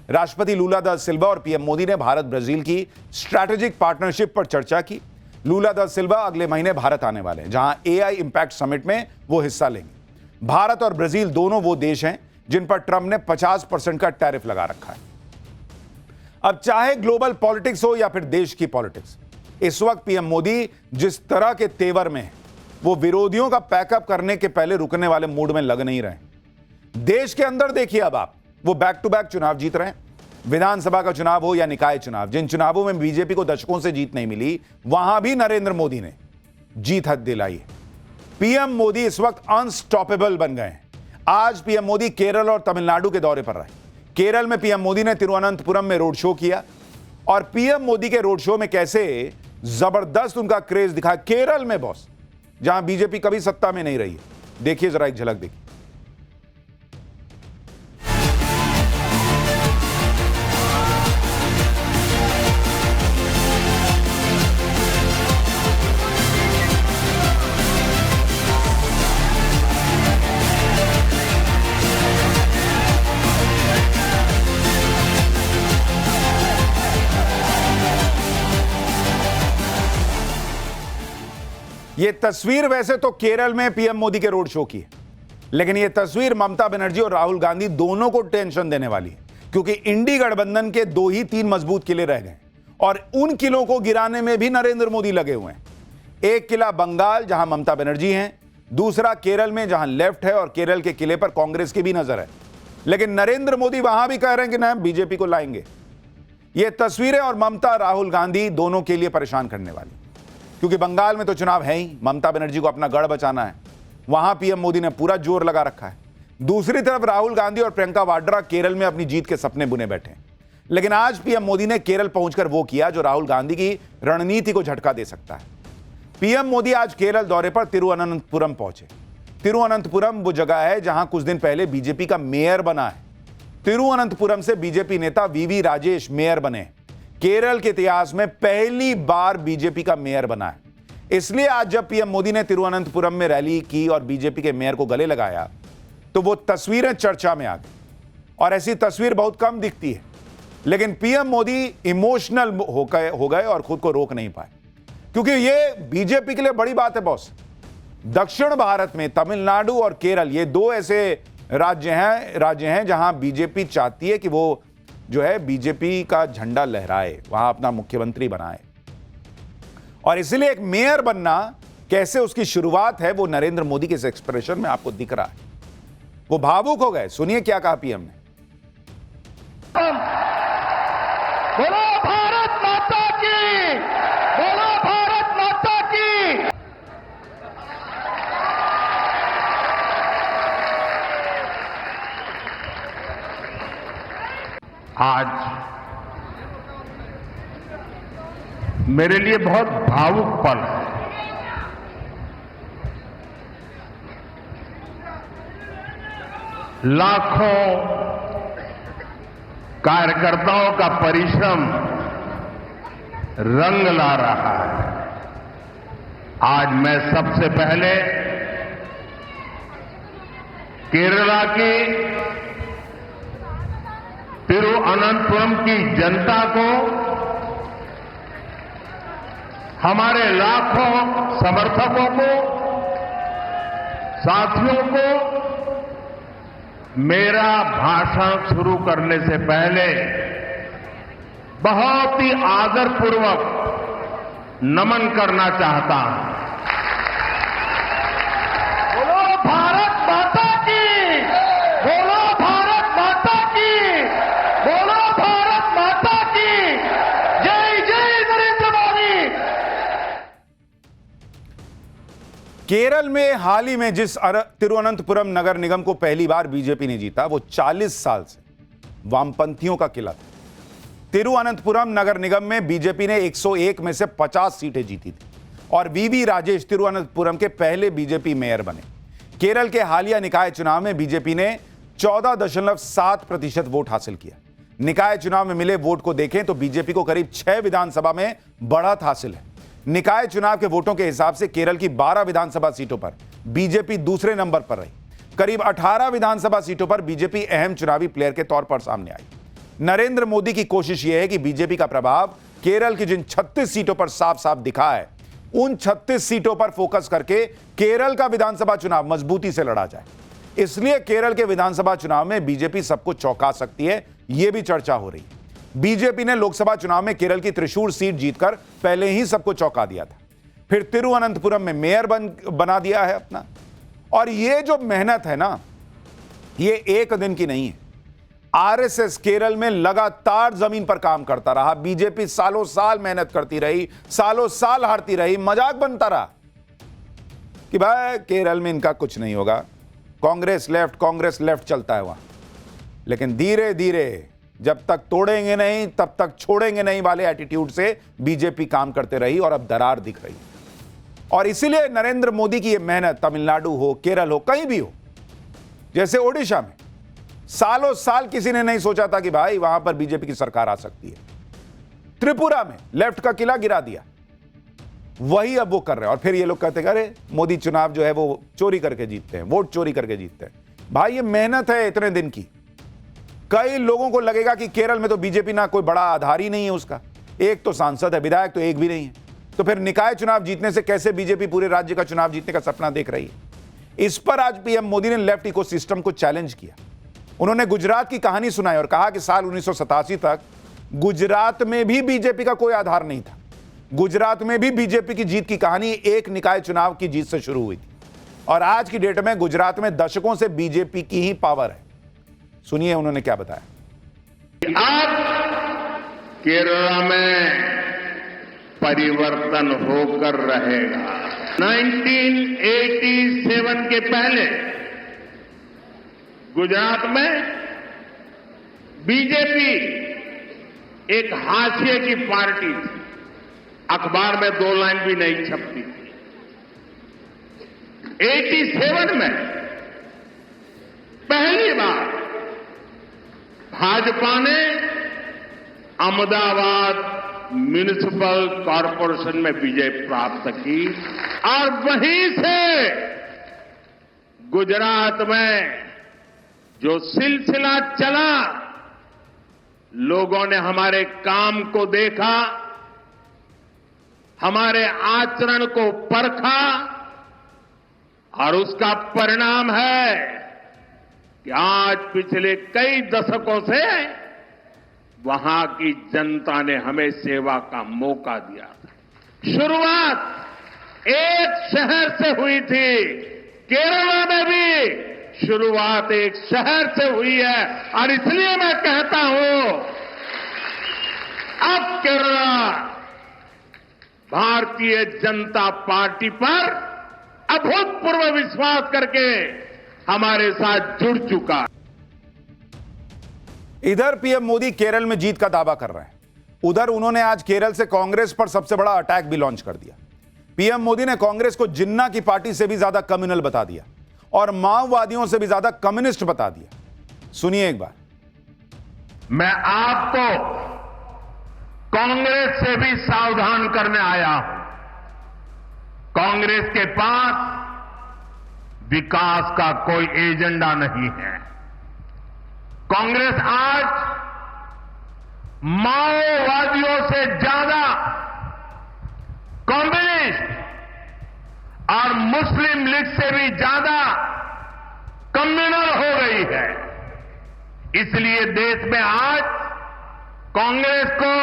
राष्ट्रपति लूला दा सिल्वा और पीएम मोदी ने भारत ब्राजील की स्ट्रैटेजिक पार्टनरशिप पर चर्चा की। लूला दा सिल्वा अगले महीने भारत आने वाले हैं, जहां एआई इंपैक्ट समिट में वो हिस्सा लेंगे। भारत और ब्राजील दोनों वो देश हैं जिन पर ट्रंप ने 50% का टैरिफ लगा रखा है। अब चाहे ग्लोबल पॉलिटिक्स हो या फिर देश की पॉलिटिक्स, इस वक्त पीएम मोदी जिस तरह के तेवर में है, वो विरोधियों का पैकअप करने के पहले रुकने वाले मूड में लग नहीं रहे। देश के अंदर देखिए, अब आप वो बैक टू बैक चुनाव जीत रहे हैं। विधानसभा का चुनाव हो या निकाय चुनाव, जिन चुनावों में बीजेपी को दशकों से जीत नहीं मिली, वहां भी नरेंद्र मोदी ने जीत हथ दिलाई है। पीएम मोदी इस वक्त अनस्टॉपेबल बन गए हैं। आज पीएम मोदी केरल और तमिलनाडु के दौरे पर रहे। केरल में पीएम मोदी ने तिरुवनंतपुरम में रोड शो किया, और पीएम मोदी के रोड शो में कैसे जबरदस्त उनका क्रेज दिखा केरल में, बॉस, जहां बीजेपी कभी सत्ता में नहीं रही है। देखिए जरा एक झलक देखिए। ये तस्वीर वैसे तो केरल में पीएम मोदी के रोड शो की है, लेकिन ये तस्वीर ममता बनर्जी और राहुल गांधी दोनों को टेंशन देने वाली है, क्योंकि इंडी गठबंधन के 2 ही 3 मजबूत किले रह गए, और उन किलों को गिराने में भी नरेंद्र मोदी लगे हुए हैं। एक किला बंगाल, जहां ममता बनर्जी हैं, दूसरा केरल में, जहां लेफ्ट है, और केरल के किले पर कांग्रेस की भी नजर है। लेकिन नरेंद्र मोदी वहां भी कह रहे हैं कि ना, बीजेपी को लाएंगे। ये तस्वीरें और ममता राहुल गांधी दोनों के लिए परेशान करने वाली, क्योंकि बंगाल में तो चुनाव है ही, ममता बनर्जी को अपना गढ़ बचाना है, वहां पीएम मोदी ने पूरा जोर लगा रखा है। दूसरी तरफ राहुल गांधी और प्रियंका वाड्रा केरल में अपनी जीत के सपने बुने बैठे हैं। लेकिन आज पीएम मोदी ने केरल पहुंचकर वो किया जो राहुल गांधी की रणनीति को झटका दे सकता है। पीएम मोदी आज केरल दौरे पर तिरुवनंतपुरम पहुंचे। तिरुवनंतपुरम वो जगह है जहां कुछ दिन पहले बीजेपी का मेयर बना है। तिरुवनंतपुरम से बीजेपी नेता वीवी राजेश मेयर बने। केरल के इतिहास में पहली बार बीजेपी का मेयर बना है। इसलिए आज जब पीएम मोदी ने तिरुवनंतपुरम में रैली की और बीजेपी के मेयर को गले लगाया, तो वो तस्वीरें चर्चा में आ गई, और ऐसी तस्वीर बहुत कम दिखती है। लेकिन पीएम मोदी इमोशनल हो गए और खुद को रोक नहीं पाए, क्योंकि ये बीजेपी के लिए बड़ी बात है बॉस। दक्षिण भारत में तमिलनाडु और केरल, ये 2 ऐसे राज्य हैं जहां बीजेपी चाहती है कि वो जो है बीजेपी का झंडा लहराए, वहां अपना मुख्यमंत्री बनाए। और इसलिए एक मेयर बनना कैसे उसकी शुरुआत है, वो नरेंद्र मोदी के इस एक्सप्रेशन में आपको दिख रहा है। वो भावुक हो गए। सुनिए क्या कहा पीएम ने। बोलो भारत माता की, बोलो भारत माता की। आज मेरे लिए बहुत भावुक पल है। लाखों कार्यकर्ताओं का परिश्रम रंग ला रहा है। आज मैं सबसे पहले केरला की तिरुअनंतपुरम की जनता को, हमारे लाखों समर्थकों को, साथियों को मेरा भाषण शुरू करने से पहले बहुत ही आदरपूर्वक नमन करना चाहता हूं। बोलो भारत माता की, बोलो भारत माता की, बोलो भारत माता की, जय जय नरेंद्र मोदी। केरल में हाल ही में जिस तिरुवनंतपुरम नगर निगम को पहली बार बीजेपी ने जीता, वो 40 साल से वामपंथियों का किला था। तिरुवनंतपुरम नगर निगम में बीजेपी ने 101 में से 50 सीटें जीती थी और वीवी राजेश तिरुवनंतपुरम के पहले बीजेपी मेयर बने। केरल के हालिया निकाय चुनाव में बीजेपी ने 14.7% वोट हासिल किया। निकाय चुनाव में मिले वोट को देखें तो बीजेपी को करीब 6 विधानसभा में बढ़त हासिल है। निकाय चुनाव के वोटों के हिसाब से केरल की 12 विधानसभा सीटों पर बीजेपी दूसरे नंबर पर रही। करीब 18 विधानसभा सीटों पर बीजेपी अहम चुनावी प्लेयर के तौर पर सामने आई। नरेंद्र मोदी की कोशिश यह है कि बीजेपी का प्रभाव केरल की जिन 36 सीटों पर साफ साफ दिखा है, उन 36 सीटों पर फोकस करके केरल का विधानसभा चुनाव मजबूती से लड़ा जाए। इसलिए केरल के विधानसभा चुनाव में बीजेपी सबको चौंका सकती है, यह भी चर्चा हो रही है। बीजेपी ने लोकसभा चुनाव में केरल की त्रिशूर सीट जीतकर पहले ही सबको चौंका दिया था, फिर तिरुवनंतपुरम में मेयर बना दिया है अपना। और यह जो मेहनत है ना, यह एक दिन की नहीं है। आरएसएस केरल में लगातार जमीन पर काम करता रहा। बीजेपी सालों साल मेहनत करती रही, सालों साल हारती रही, मजाक बनता रहा कि भाई केरल में इनका कुछ नहीं होगा, कांग्रेस लेफ्ट चलता है वहां। लेकिन धीरे धीरे जब तक तोड़ेंगे नहीं तब तक छोड़ेंगे नहीं वाले एटीट्यूड से बीजेपी काम करते रही और अब दरार दिख रही। और इसीलिए नरेंद्र मोदी की यह मेहनत तमिलनाडु हो, केरल हो, कहीं भी हो, जैसे ओडिशा में सालों साल किसी ने नहीं सोचा था कि भाई वहां पर बीजेपी की सरकार आ सकती है। त्रिपुरा में लेफ्ट का किला गिरा दिया, वही अब वो कर रहे हैं। और फिर ये लोग कहते हैं अरे मोदी चुनाव जो है वो चोरी करके जीतते हैं, वोट चोरी करके जीतते हैं। भाई ये मेहनत है इतने दिन की। कई लोगों को लगेगा कि केरल में तो बीजेपी ना कोई बड़ा आधार ही नहीं है उसका, एक तो सांसद है, विधायक तो एक भी नहीं है, तो फिर निकाय चुनाव जीतने से कैसे बीजेपी पूरे राज्य का चुनाव जीतने का सपना देख रही है। इस पर आज पीएम मोदी ने लेफ्ट इकोसिस्टम को चैलेंज किया। उन्होंने गुजरात की कहानी सुनाई और कहा कि साल 1987 तक गुजरात में भी बीजेपी का कोई आधार नहीं था। गुजरात में भी बीजेपी की जीत की कहानी एक निकाय चुनाव की जीत से शुरू हुई थी और आज की डेट में गुजरात में दशकों से बीजेपी की ही पावर है। सुनिए उन्होंने क्या बताया। आज केरला में परिवर्तन होकर रहेगा। 1987 के पहले गुजरात में बीजेपी एक हाशिए की पार्टी थी, अखबार में 2 लाइन भी नहीं छपती थी। 87 में पहली बार भाजपा ने अहमदाबाद म्युनिसिपल कॉरपोरेशन में विजय प्राप्त की और वहीं से गुजरात में जो सिलसिला चला, लोगों ने हमारे काम को देखा, हमारे आचरण को परखा और उसका परिणाम है कि आज पिछले कई दशकों से वहां की जनता ने हमें सेवा का मौका दिया था। शुरुआत एक शहर से हुई थी, केरला में भी शुरुआत एक शहर से हुई है और इसलिए मैं कहता हूं अब केरला भारतीय जनता पार्टी पर अभूतपूर्व विश्वास करके हमारे साथ जुड़ चुका है। इधर पीएम मोदी केरल में जीत का दावा कर रहे हैं। उधर उन्होंने आज केरल से कांग्रेस पर सबसे बड़ा अटैक भी लॉन्च कर दिया। पीएम मोदी ने कांग्रेस को जिन्ना की पार्टी से भी ज्यादा कम्युनल बता दिया और माओवादियों से भी ज्यादा कम्युनिस्ट बता दिया। सुनिए एक बार। मैं आपको कांग्रेस से भी सावधान करने आया हूं। कांग्रेस के पास विकास का कोई एजेंडा नहीं है। कांग्रेस आज माओवादियों से ज्यादा कम्युनिस्ट और मुस्लिम लीग से भी ज्यादा कम्युनल हो गई है। इसलिए देश में आज कांग्रेस को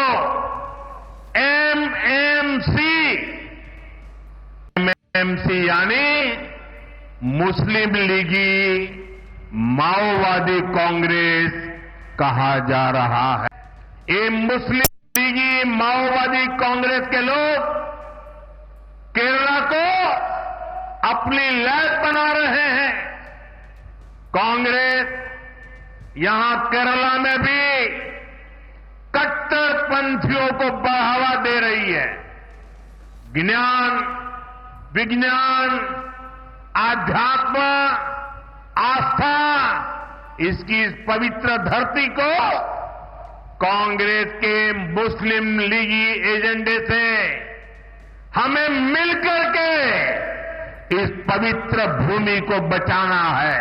एमएमसी यानी मुस्लिम लीगी माओवादी कांग्रेस कहा जा रहा है। ये मुस्लिम लीगी माओवादी कांग्रेस के लोग केरला को अपनी लैब बना रहे हैं। कांग्रेस यहां केरला में भी कट्टरपंथियों को बढ़ावा दे रही है। ज्ञान, विज्ञान, आध्यात्म, आस्था, इसकी इस पवित्र धरती को कांग्रेस के मुस्लिम लीगी एजेंडे से हमें मिलकर के इस पवित्र भूमि को बचाना है।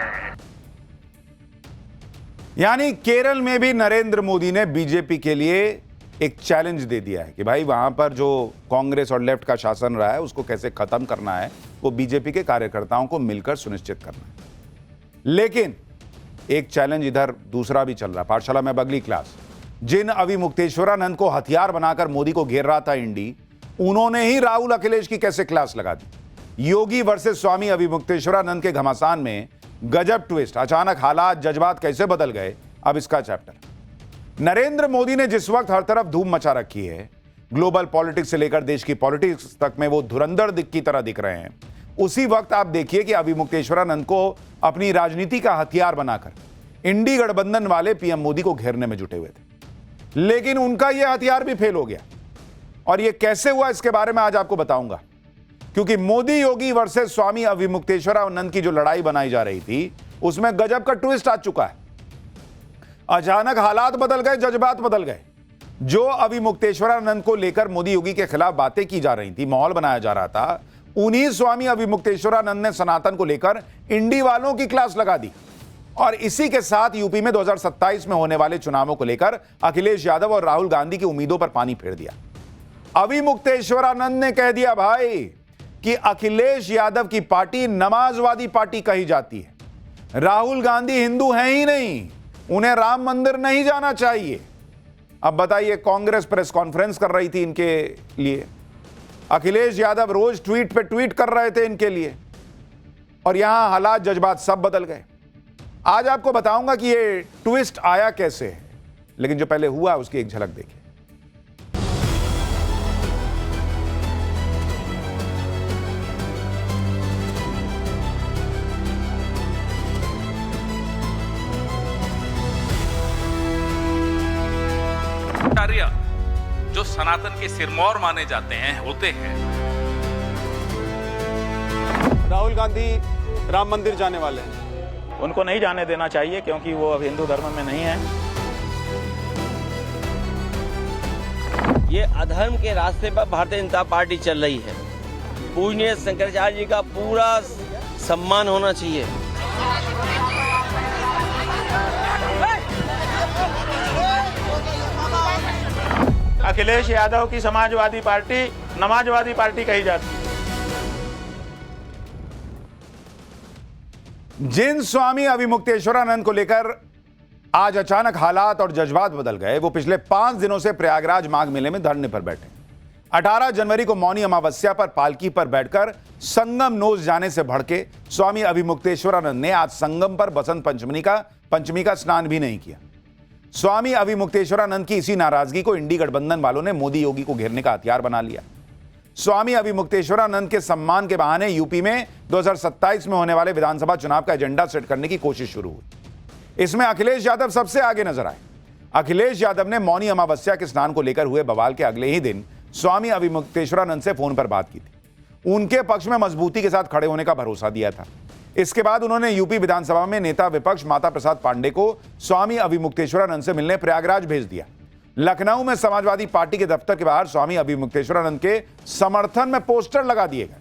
यानी केरल में भी नरेंद्र मोदी ने बीजेपी के लिए एक चैलेंज दे दिया है कि भाई वहां पर जो कांग्रेस और लेफ्ट का शासन रहा है उसको कैसे खत्म करना है, वो बीजेपी के कार्यकर्ताओं को मिलकर सुनिश्चित करना है। लेकिन एक चैलेंज इधर दूसरा भी चल रहा है। पाठशाला में अगली क्लास, जिन अविमुक्तेश्वरानंद को हथियार बनाकर मोदी को घेर रहा था इंडी, उन्होंने ही राहुल अखिलेश की कैसे क्लास लगा दी। योगी वर्सेस स्वामी अविमुक्तेश्वरानंद के घमासान में गजब ट्विस्ट, अचानक हालात जज्बात कैसे बदल गए, अब इसका चैप्टर। नरेंद्र मोदी ने जिस वक्त हर तरफ धूम मचा रखी है, ग्लोबल पॉलिटिक्स से लेकर देश की पॉलिटिक्स तक में वो धुरंधर की तरह दिख रहे हैं, उसी वक्त आप देखिए कि अविमुक्तेश्वरानंद को अपनी राजनीति का हथियार बनाकर इंडी गठबंधन वाले पीएम मोदी को घेरने में जुटे हुए थे। लेकिन उनका यह हथियार भी फेल हो गया। और यह कैसे हुआ, इसके बारे में आज आपको बताऊंगा। क्योंकि मोदी योगी वर्सेस स्वामी अविमुक्तेश्वरानंद की जो लड़ाई बनाई जा रही थी, उसमें गजब का ट्विस्ट आ चुका है। अचानक हालात बदल गए, जज्बात बदल गए। जो अविमुक्तेश्वरानंद को लेकर मोदी योगी के खिलाफ बातें की जा रही थी, माहौल बनाया जा रहा था, उन्हीं स्वामी अविमुक्तेश्वरानंद ने सनातन को लेकर इंडी वालों की क्लास लगा दी। और इसी के साथ यूपी में 2027 में होने वाले चुनावों को लेकर अखिलेश यादव और राहुल गांधी की उम्मीदों पर पानी फेर दिया। अविमुक्तेश्वरानंद ने कह दिया भाई कि अखिलेश यादव की पार्टी नमाजवादी पार्टी कही जाती है। राहुल गांधी हिंदू हैं ही नहीं, उन्हें राम मंदिर नहीं जाना चाहिए। अब बताइए, कांग्रेस प्रेस कॉन्फ्रेंस कर रही थी इनके लिए, अखिलेश यादव रोज ट्वीट पे ट्वीट कर रहे थे इनके लिए, और यहां हालात जज्बात सब बदल गए। आज आपको बताऊंगा कि ये ट्विस्ट आया कैसे है, लेकिन जो पहले हुआ उसकी एक झलक देखिए। जो सनातन के सिरमौर माने जाते हैं, होते हैं। राहुल गांधी राम मंदिर जाने वाले हैं। उनको नहीं जाने देना चाहिए क्योंकि वो अब हिंदू धर्म में नहीं है। ये अधर्म के रास्ते पर भारतीय जनता पार्टी चल रही है। पूजनीय शंकराचार्य जी का पूरा सम्मान होना चाहिए। अखिलेश यादव की समाजवादी पार्टी नमाजवादी पार्टी कही जाती है। जिन स्वामी अविमुक्तेश्वरानंद को लेकर आज अचानक हालात और जज्बात बदल गए, वो पिछले 5 दिनों से प्रयागराज माघ मेले में धरने पर बैठे। 18 जनवरी को मौनी अमावस्या पर पालकी पर बैठकर संगम नोज जाने से भड़के स्वामी अविमुक्तेश्वरानंद ने आज संगम पर बसंत पंचमी का स्नान भी नहीं किया। स्वामी अविमुक्तेश्वरानंद की इसी नाराजगी को इंडी गठबंधन वालों ने मोदी योगी को घेरने का हथियार बना लिया। स्वामी अविमुक्तेश्वरानंद के सम्मान के बहाने यूपी में 2027 में होने वाले विधानसभा चुनाव का एजेंडा सेट करने की कोशिश शुरू हुई। इसमें अखिलेश यादव सबसे आगे नजर आए। अखिलेश यादव ने मौनी अमावस्या के स्नान को लेकर हुए बवाल के अगले ही दिन स्वामी अविमुक्तेश्वरानंद से फोन पर बात की थी। उनके पक्ष में मजबूती के साथ खड़े होने का भरोसा दिया था। इसके बाद उन्होंने यूपी विधानसभा में नेता विपक्ष माता प्रसाद पांडे को स्वामी अविमुक्तेश्वरानंद से मिलने प्रयागराज भेज दिया। लखनऊ में समाजवादी पार्टी के दफ्तर के बाहर स्वामी अविमुक्तेश्वरानंद के समर्थन में पोस्टर लगा दिए गए।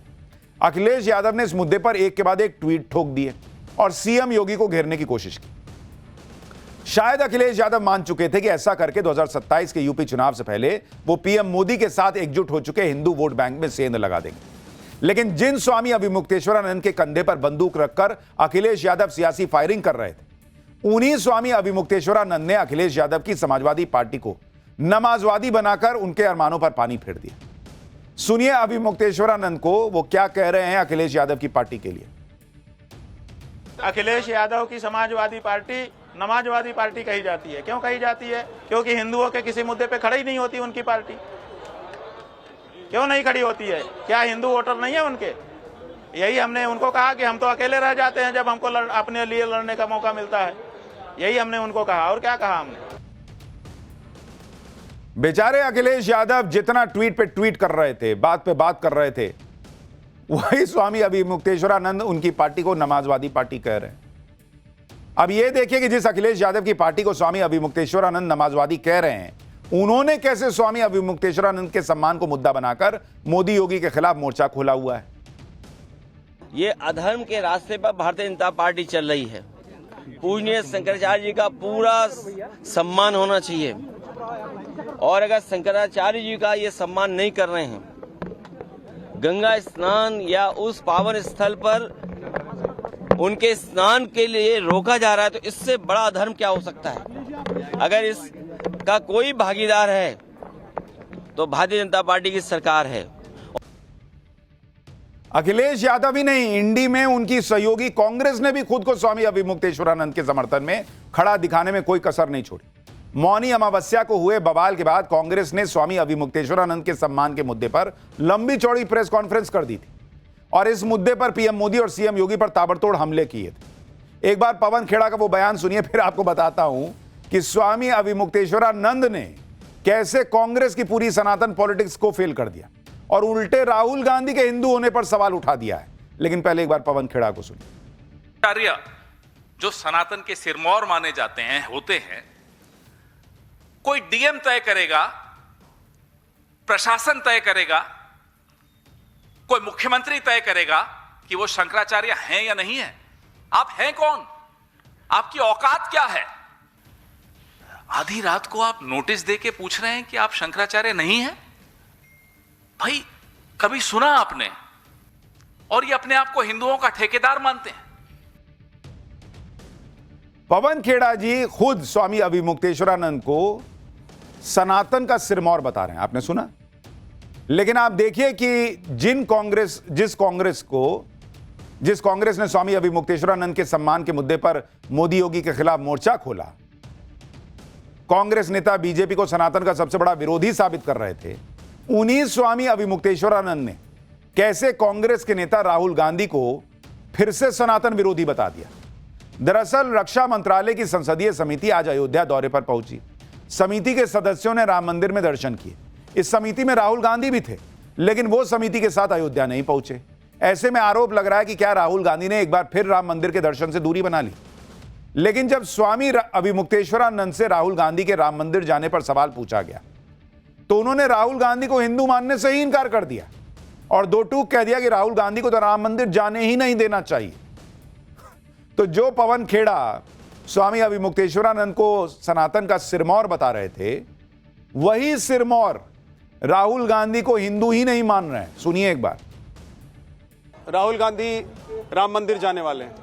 अखिलेश यादव ने इस मुद्दे पर एक के बाद एक ट्वीट ठोक दिए और सीएम योगी को घेरने की कोशिश की। शायद अखिलेश यादव मान चुके थे कि ऐसा करके 2027 के यूपी चुनाव से पहले वो पीएम मोदी के साथ एकजुट हो चुके हिंदू वोट बैंक में सेंध लगा देंगे। लेकिन जिन स्वामी अविमुक्तेश्वरानंद के कंधे पर बंदूक रखकर अखिलेश यादव सियासी फायरिंग कर रहे थे, उन्हीं स्वामी अविमुक्तेश्वरानंद ने अखिलेश यादव की समाजवादी पार्टी को नमाजवादी बनाकर उनके अरमानों पर पानी फेर दिया। सुनिए अविमुक्तेश्वरानंद को वो क्या कह रहे हैं अखिलेश यादव की पार्टी के लिए। अखिलेश यादव की समाजवादी पार्टी नमाजवादी पार्टी कही जाती है। क्यों कही जाती है? क्योंकि हिंदुओं के किसी मुद्दे पे खड़ी नहीं होती उनकी पार्टी। क्यों नहीं खड़ी होती है? क्या हिंदू वोटर नहीं है उनके? यही हमने उनको कहा कि हम तो अकेले रह जाते हैं जब हमको अपने लिए लड़ने का मौका मिलता है। यही हमने उनको कहा। और क्या कहा हमने? बेचारे अखिलेश यादव जितना ट्वीट पे ट्वीट कर रहे थे, बात पे बात कर रहे थे, वही स्वामी अविमुक्तेश्वरानंद उनकी पार्टी को नमाजवादी पार्टी कह रहे हैं। अब ये देखिए कि जिस अखिलेश यादव की पार्टी को स्वामी अविमुक्तेश्वरानंद नमाजवादी कह रहे हैं, उन्होंने कैसे स्वामी अविमुक्तेश्वरानंद के सम्मान को मुद्दा बनाकर मोदी योगी के खिलाफ मोर्चा खोला हुआ है। ये अधर्म के रास्ते पर भारतीय जनता पार्टी चल रही है। पूजनीय शंकराचार्य जी का पूरा सम्मान होना चाहिए, और अगर शंकराचार्य जी का ये सम्मान नहीं कर रहे हैं, गंगा स्नान या उस पावन स्थल पर उनके स्नान के लिए रोका जा रहा है, तो इससे बड़ा धर्म क्या हो सकता है? अगर इसका कोई भागीदार है तो भारतीय जनता पार्टी की सरकार है। अखिलेश यादव ही नहीं, इंडी में उनकी सहयोगी कांग्रेस ने भी खुद को स्वामी अविमुक्तेश्वरानंद के समर्थन में खड़ा दिखाने में कोई कसर नहीं छोड़ी। मौनी अमावस्या को हुए बवाल के बाद कांग्रेस ने स्वामी अविमुक्तेश्वरानंद के सम्मान के मुद्दे पर लंबी चौड़ी प्रेस कॉन्फ्रेंस कर दी थी और इस मुद्दे पर पीएम मोदी और सीएम योगी पर ताबड़तोड़ हमले किए थे। एक बार पवन खेड़ा का वो बयान सुनिए, फिर आपको बताता हूं कि स्वामी अविमुक्तेश्वरानंद ने कैसे कांग्रेस की पूरी सनातन पॉलिटिक्स को फेल कर दिया और उल्टे राहुल गांधी के हिंदू होने पर सवाल उठा दिया है। लेकिन पहले एक बार पवन खेड़ा को सुनिए। आर्य जो सनातन के सिरमौर माने जाते हैं, होते हैं, कोई डीएम तय करेगा, प्रशासन तय करेगा, कोई मुख्यमंत्री तय करेगा कि वो शंकराचार्य हैं या नहीं है। आप हैं कौन? आपकी औकात क्या है? आधी रात को आप नोटिस देके पूछ रहे हैं कि आप शंकराचार्य नहीं हैं? भाई कभी सुना आपने? और ये अपने आप को हिंदुओं का ठेकेदार मानते हैं। पवन खेड़ा जी खुद स्वामी अविमुक्तेश्वरानंद को सनातन का सिरमौर बता रहे हैं, आपने सुना? लेकिन आप देखिए कि जिस कांग्रेस ने स्वामी अविमुक्तेश्वरानंद के सम्मान के मुद्दे पर मोदी योगी के खिलाफ मोर्चा खोला, कांग्रेस नेता बीजेपी को सनातन का सबसे बड़ा विरोधी साबित कर रहे थे, उन्हीं स्वामी अविमुक्तेश्वरानंद ने कैसे कांग्रेस के नेता राहुल गांधी को फिर से सनातन विरोधी बता दिया। दरअसल रक्षा मंत्रालय की संसदीय समिति आज अयोध्या दौरे पर पहुंची। समिति के सदस्यों ने राम मंदिर में दर्शन किए। इस समिति में राहुल गांधी भी थे, लेकिन वो समिति के साथ अयोध्या नहीं पहुंचे। ऐसे में आरोप लग रहा है कि क्या राहुल गांधी ने एक बार फिर राम मंदिर के दर्शन से दूरी बना ली। लेकिन जब स्वामी अविमुक्तेश्वरानंद से राहुल गांधी के राम मंदिर जाने पर सवाल पूछा गया, तो उन्होंने राहुल गांधी को हिंदू मानने से ही इनकार कर दिया और दो टूक कह दिया कि राहुल गांधी को तो राम मंदिर जाने ही नहीं देना चाहिए। तो जो पवन खेड़ा स्वामी अविमुक्तेश्वरानंद को सनातन का सिरमौर बता रहे थे, वही सिरमौर राहुल गांधी को हिंदू ही नहीं मान रहे हैं। सुनिए एक बार। राहुल गांधी राम मंदिर जाने वाले हैं।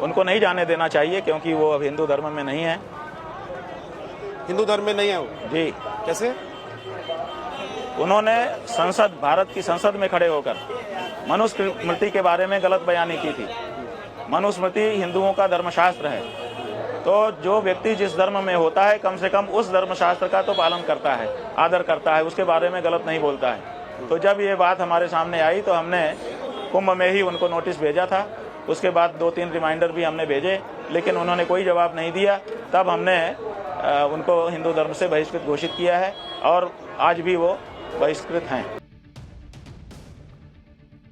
उनको नहीं जाने देना चाहिए क्योंकि वो अब हिंदू धर्म में नहीं है। हिंदू धर्म में नहीं है वो? जी। कैसे? उन्होंने भारत की संसद में खड़े होकर मनुस्मृति के बारे में गलत बयानी की थी। मनुस्मृति हिंदुओं का धर्मशास्त्र है, तो जो व्यक्ति जिस धर्म में होता है कम से कम उस धर्मशास्त्र का तो पालन करता है, आदर करता है, उसके बारे में गलत नहीं बोलता है। तो जब ये बात हमारे सामने आई तो हमने कुंभ में ही उनको नोटिस भेजा था। उसके बाद 2-3 रिमाइंडर भी हमने भेजे, लेकिन उन्होंने कोई जवाब नहीं दिया। तब हमने उनको हिंदू धर्म से बहिष्कृत घोषित किया है और आज भी वो बहिष्कृत हैं।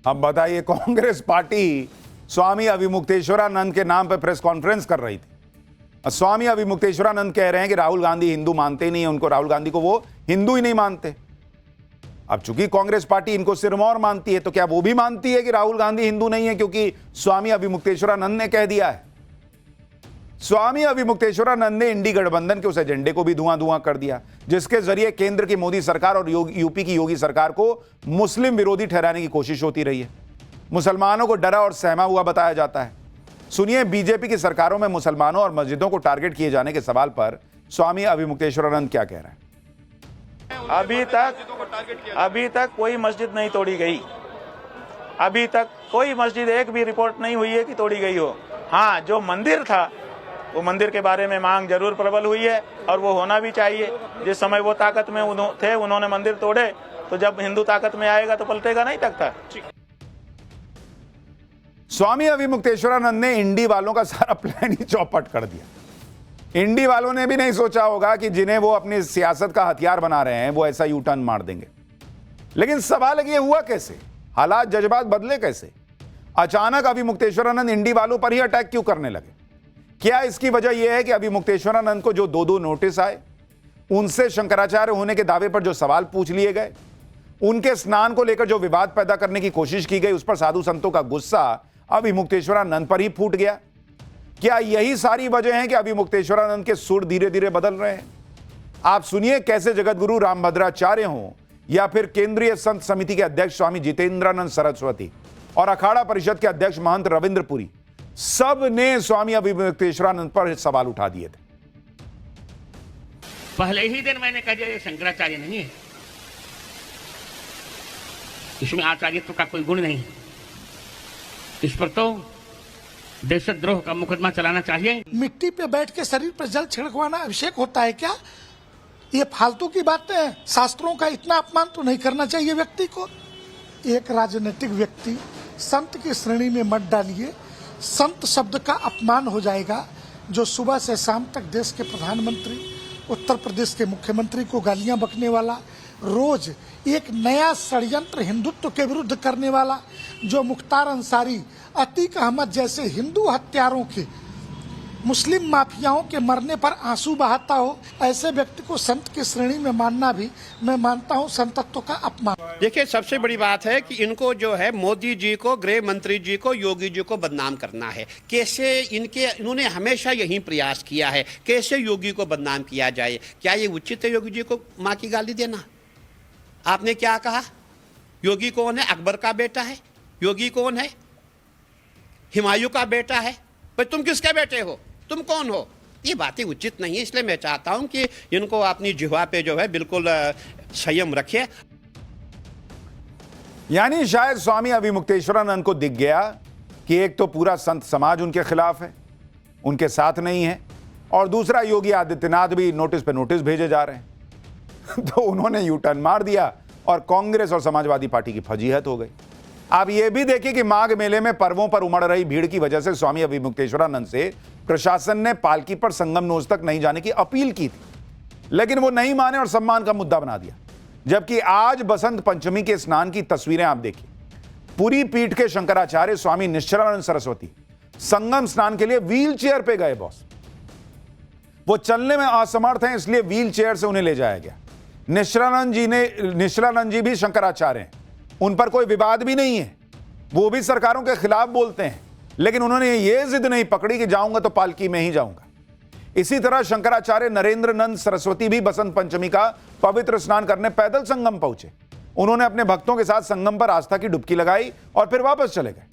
अब बताइए, कांग्रेस पार्टी स्वामी अविमुक्तेश्वरानंद के नाम पर प्रेस कॉन्फ्रेंस कर रही थी। स्वामी अविमुक्तेश्वरानंद कह रहे हैं कि राहुल गांधी हिंदू मानते ही नहीं, उनको राहुल गांधी को वो हिंदू ही नहीं मानते। अब चूंकि कांग्रेस पार्टी इनको सिरमौर मानती है, तो क्या वो भी मानती है कि राहुल गांधी हिंदू नहीं है क्योंकि स्वामी अविमुक्तेश्वरानंद ने कह दिया है? स्वामी अविमुक्तेश्वरानंद ने इंडी गठबंधन के उस एजेंडे को भी धुआं धुआं कर दिया, जिसके जरिए केंद्र की मोदी सरकार और यूपी की योगी सरकार को मुस्लिम विरोधी ठहराने की कोशिश होती रही है। मुसलमानों को डरा और सहमा हुआ बताया जाता है। सुनिए, बीजेपी की सरकारों में मुसलमानों और मस्जिदों को टारगेट किए जाने के सवाल पर स्वामी अविमुक्तेश्वरानंद क्या कह रहे हैं। अभी तक कोई मस्जिद नहीं तोड़ी गई। अभी तक कोई मस्जिद एक भी रिपोर्ट नहीं हुई है कि तोड़ी गई हो। हाँ, जो मंदिर था वो मंदिर के बारे में मांग जरूर प्रबल हुई है और वो होना भी चाहिए। जिस समय वो ताकत में थे उन्होंने मंदिर तोड़े, तो जब हिंदू ताकत में आएगा तो पलटेगा नहीं तख्ता। स्वामी अविमुक्तेश्वरानंद ने इंडी वालों का सारा प्लान ही चौपट कर दिया। इंडी वालों ने भी नहीं सोचा होगा कि जिन्हें वो अपनी सियासत का हथियार बना रहे हैं वो ऐसा यू टर्न मार देंगे। लेकिन सवाल ये हुआ कैसे, हालात जज्बात बदले कैसे? अचानक अविमुक्तेश्वरानंद इंडी वालों पर ही अटैक क्यों करने लगे? क्या इसकी वजह यह है कि अविमुक्तेश्वरानंद को जो दो नोटिस आए, उनसे शंकराचार्य होने के दावे पर जो सवाल पूछ लिए गए, उनके स्नान को लेकर जो विवाद पैदा करने की कोशिश की गई, उस पर साधु संतों का गुस्सा अविमुक्तेश्वरानंद पर ही फूट गया? क्या यही सारी वजह है कि अविमुक्तेश्वरानंद के सुर धीरे धीरे बदल रहे हैं? आप सुनिए कैसे जगतगुरु रामभद्राचार्य हों या फिर केंद्रीय संत समिति के अध्यक्ष स्वामी जितेंद्रानंद सरस्वती और अखाड़ा परिषद के अध्यक्ष महंत रविंद्रपुरी, सब ने स्वामी अविमुक्तेश्वरानंद पर सवाल उठा दिए थे। पहले ही दिन मैंने कहा ये शंकराचार्य नहीं है, इसमें आचार्यत्व का कोई गुण नहीं है, इस पर तो देशद्रोह का मुकदमा चलाना चाहिए। मिट्टी पे बैठ के शरीर पर जल छिड़कवाना अभिषेक होता है क्या? ये फालतू की बातें हैं। शास्त्रों का इतना अपमान तो नहीं करना चाहिए व्यक्ति को। एक राजनीतिक व्यक्ति संत की श्रेणी में मत डालिए, संत शब्द का अपमान हो जाएगा। जो सुबह से शाम तक देश के प्रधानमंत्री, उत्तर प्रदेश के मुख्यमंत्री को गालियां बकने वाला, रोज एक नया षड्यंत्र हिंदुत्व के विरुद्ध करने वाला, जो मुख्तार अंसारी, अतीक अहमद जैसे हिंदू हत्यारों के, मुस्लिम माफियाओं के मरने पर आंसू बहाता हो, ऐसे व्यक्ति को संत की श्रेणी में मानना भी मैं मानता हूं संतत्व का अपमान। देखिए, सबसे बड़ी बात है कि इनको जो है मोदी जी को, गृह मंत्री जी को, योगी जी को बदनाम करना है। कैसे इन्होंने हमेशा यही प्रयास किया है, कैसे योगी को बदनाम किया जाए। क्या ये उचित है योगी जी को माँ की गाली देना? आपने क्या कहा? योगी कौन है? अकबर का बेटा है। योगी कौन है? हुमायूं का बेटा है। पर तुम किसके बेटे हो? तुम कौन हो? ये बातें उचित नहीं है। इसलिए मैं चाहता हूं कि इनको अपनी जिह्वा पे जो है बिल्कुल संयम रखे। यानी शायद स्वामी अविमुक्तेश्वरानंद को दिख गया कि एक तो पूरा संत समाज उनके खिलाफ है, उनके साथ नहीं है, और दूसरा योगी आदित्यनाथ भी नोटिस पे नोटिस भेजे जा रहे हैं। तो उन्होंने यू टर्न मार दिया और कांग्रेस और समाजवादी पार्टी की फजीहत हो गई। आप ये भी देखिए कि माघ मेले में पर्वों पर उमड़ रही भीड़ की वजह से स्वामी अविमुक्तेश्वरानंद से प्रशासन ने पालकी पर संगम नोज तक नहीं जाने की अपील की थी, लेकिन वो नहीं माने और सम्मान का मुद्दा बना दिया। जबकि आज बसंत पंचमी के स्नान की तस्वीरें आप देखिए, पूरी पीठ के शंकराचार्य स्वामी निश्चलानंद सरस्वती संगम स्नान के लिए व्हील चेयर पे गए। बॉस, वो चलने में असमर्थ हैं, इसलिए व्हील चेयर से उन्हें ले जाया गया। निश्चलानंद जी भी शंकराचार्य हैं, उन पर कोई विवाद भी नहीं है, वो भी सरकारों के खिलाफ बोलते हैं, लेकिन उन्होंने ये जिद नहीं पकड़ी कि जाऊंगा तो पालकी में ही जाऊंगा। इसी तरह शंकराचार्य नरेंद्रनंद सरस्वती भी बसंत पंचमी का पवित्र स्नान करने पैदल संगम पहुंचे। उन्होंने अपने भक्तों के साथ संगम पर आस्था की डुबकी लगाई और फिर वापस चले गए।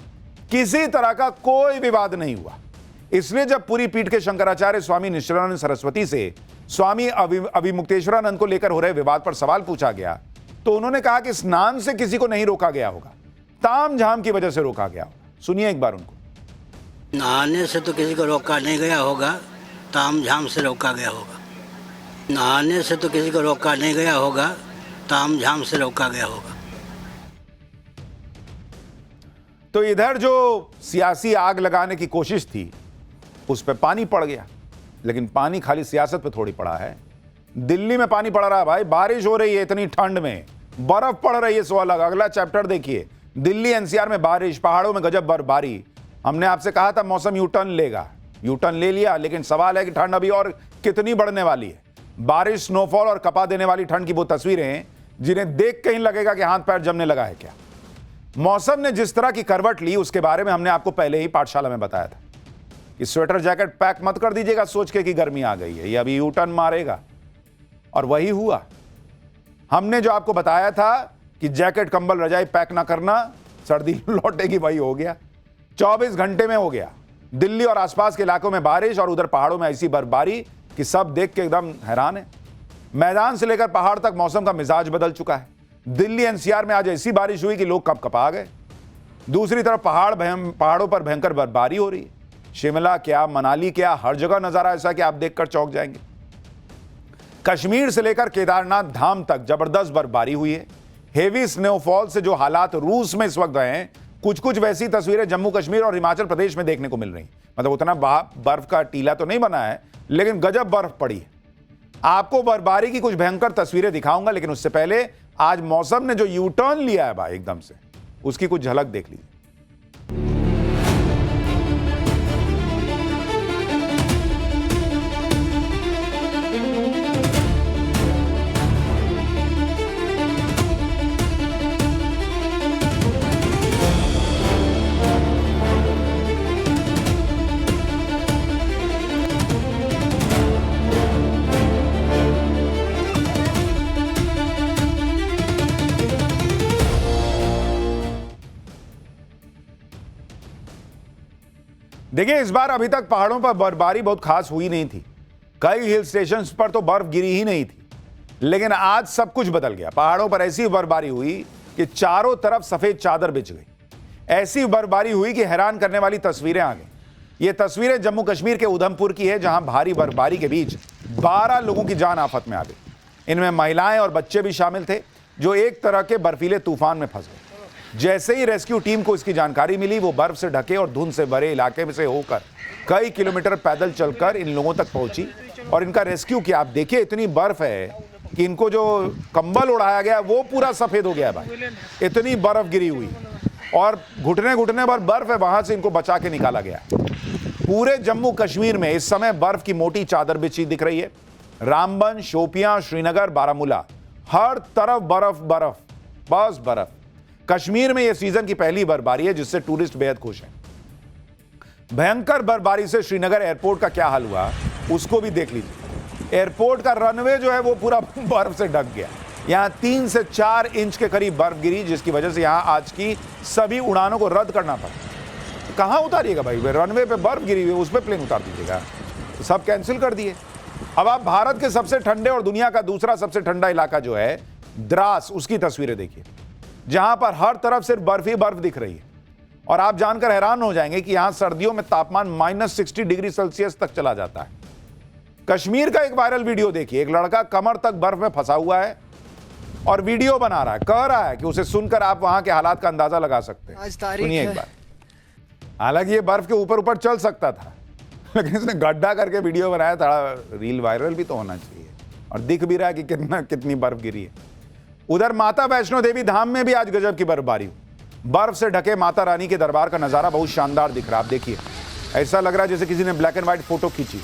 किसी तरह का कोई विवाद नहीं हुआ। इसलिए जब पूरी पीठ के शंकराचार्य स्वामी निश्चलानंद सरस्वती से स्वामी अविमुक्तेश्वरानंद को लेकर हो रहे विवाद पर सवाल पूछा गया, तो उन्होंने कहा कि स्नान से किसी को नहीं रोका गया होगा, ताम झाम की वजह से रोका गया होगा। सुनिए एक बार उनको। नहाने से तो किसी को रोका नहीं गया होगा, ताम झाम से रोका गया होगा। नहाने से तो किसी को रोका नहीं गया होगा, ताम झाम से रोका गया होगा। तो इधर जो सियासी आग लगाने की कोशिश थी, उस पर पानी पड़ गया। लेकिन पानी खाली सियासत पे थोड़ी पड़ा है। दिल्ली में पानी पड़ रहा है भाई, बारिश हो रही है इतनी ठंड में, बर्फ पड़ रही है सो अलग। अगला चैप्टर देखिए, दिल्ली एनसीआर में बारिश, पहाड़ों में गजब बर्फबारी। हमने आपसे कहा था मौसम यू टर्न लेगा, यू टर्न ले लिया, लेकिन सवाल है कि ठंड अभी और कितनी बढ़ने वाली है। बारिश, स्नोफॉल और कपा देने वाली ठंड की वो तस्वीरें जिन्हें देख के ही लगेगा कि हाथ पैर जमने लगा है क्या। मौसम ने जिस तरह की करवट ली उसके बारे में हमने आपको पहले ही पाठशाला में बताया था कि स्वेटर जैकेट पैक मत कर दीजिएगा सोच के कि गर्मी आ गई है, ये अभी यू टर्न मारेगा। और वही हुआ। हमने जो आपको बताया था कि जैकेट कंबल रजाई पैक ना करना, सर्दी लौटेगी, वही हो गया। 24 घंटे में हो गया। दिल्ली और आसपास के इलाकों में बारिश और उधर पहाड़ों में ऐसी बर्फबारी कि सब देख के एकदम हैरान है। मैदान से लेकर पहाड़ तक मौसम का मिजाज बदल चुका है। दिल्ली एनसीआर में आज ऐसी बारिश हुई कि लोग कब कपा गए। दूसरी तरफ पहाड़ों पर भयंकर बर्फबारी हो रही है। शिमला क्या, मनाली क्या, हर जगह नजारा ऐसा कि आप देखकर चौंक जाएंगे। कश्मीर से लेकर केदारनाथ धाम तक जबरदस्त बर्फबारी हुई है। हेवी स्नोफॉल से जो हालात रूस में इस वक्त हैं, कुछ कुछ वैसी तस्वीरें जम्मू कश्मीर और हिमाचल प्रदेश में देखने को मिल रही। मतलब उतना बर्फ का टीला तो नहीं बना है, लेकिन गजब बर्फ पड़ी है। आपको बर्फबारी की कुछ भयंकर तस्वीरें दिखाऊंगा, लेकिन उससे पहले आज मौसम ने जो यू टर्न लिया है भाई एकदम से, उसकी कुछ झलक देख लीजिए। देखिए, इस बार अभी तक पहाड़ों पर बर्फबारी बहुत खास हुई नहीं थी। कई हिल स्टेशंस पर तो बर्फ गिरी ही नहीं थी, लेकिन आज सब कुछ बदल गया। पहाड़ों पर ऐसी बर्फबारी हुई कि चारों तरफ सफेद चादर बिछ गई। ऐसी बर्फबारी हुई कि हैरान करने वाली तस्वीरें आ गई। ये तस्वीरें जम्मू कश्मीर के उधमपुर की है, जहां भारी बर्फबारी के बीच 12 लोगों की जान आफत में आ गई। इनमें महिलाएं और बच्चे भी शामिल थे, जो एक तरह के बर्फीले तूफान में फंस गए। जैसे ही रेस्क्यू टीम को इसकी जानकारी मिली, वो बर्फ से ढके और धुंध से भरे इलाके में से होकर कई किलोमीटर पैदल चलकर इन लोगों तक पहुंची और इनका रेस्क्यू किया। आप देखिए, इतनी बर्फ है कि इनको जो कंबल उड़ाया गया वो पूरा सफेद हो गया भाई, इतनी बर्फ गिरी हुई और घुटने घुटने भर बर्फ है, वहां से इनको बचा के निकाला गया। पूरे जम्मू कश्मीर में इस समय बर्फ की मोटी चादर बिछी दिख रही है। रामबन, शोपियां, श्रीनगर, बारामूला, हर तरफ बर्फ बर्फ, बस बर्फ। कश्मीर में यह सीजन की पहली बर्फबारी है, जिससे टूरिस्ट बेहद खुश हैं। भयंकर बर्फबारी से श्रीनगर एयरपोर्ट का क्या हाल हुआ उसको भी देख लीजिए। एयरपोर्ट का रनवे जो है वो पूरा बर्फ से ढक गया। यहां 3 से 4 इंच के करीब बर्फ गिरी, जिसकी वजह से यहां आज की सभी उड़ानों को रद्द करना पड़ा। कहां उतारिएगा भाई, रनवे पे बर्फ गिरी हुई, उस पर प्लेन उतार दीजिएगा, तो सब कैंसिल कर दिए। अब आप भारत के सबसे ठंडे और दुनिया का दूसरा सबसे ठंडा इलाका जो है द्रास, उसकी तस्वीरें देखिए, जहां पर हर तरफ सिर्फ बर्फ ही बर्फ दिख रही है। और आप जानकर हैरान हो जाएंगे कि यहां सर्दियों में तापमान -60 डिग्री सेल्सियस तक चला जाता है। कश्मीर का एक वायरल वीडियो देखिए, एक लड़का कमर तक बर्फ में फंसा हुआ है और वीडियो बना रहा है, कह रहा है कि उसे सुनकर आप वहां के हालात का अंदाजा लगा सकते हैं। सुनिए एक बार। हालांकि ये बर्फ के ऊपर ऊपर चल सकता था, लेकिन इसने गड्ढा करके वीडियो बनाया, थोड़ा रील वायरल भी तो होना चाहिए, और दिख भी रहा है कि कितनी बर्फ गिरी है। उधर माता वैष्णो देवी धाम में भी आज गजब की बर्फबारी हुई। बर्फ से ढके माता रानी के दरबार का नजारा बहुत शानदार दिख रहा है। आप देखिए, ऐसा लग रहा है जैसे किसी ने ब्लैक एंड व्हाइट फोटो खींची।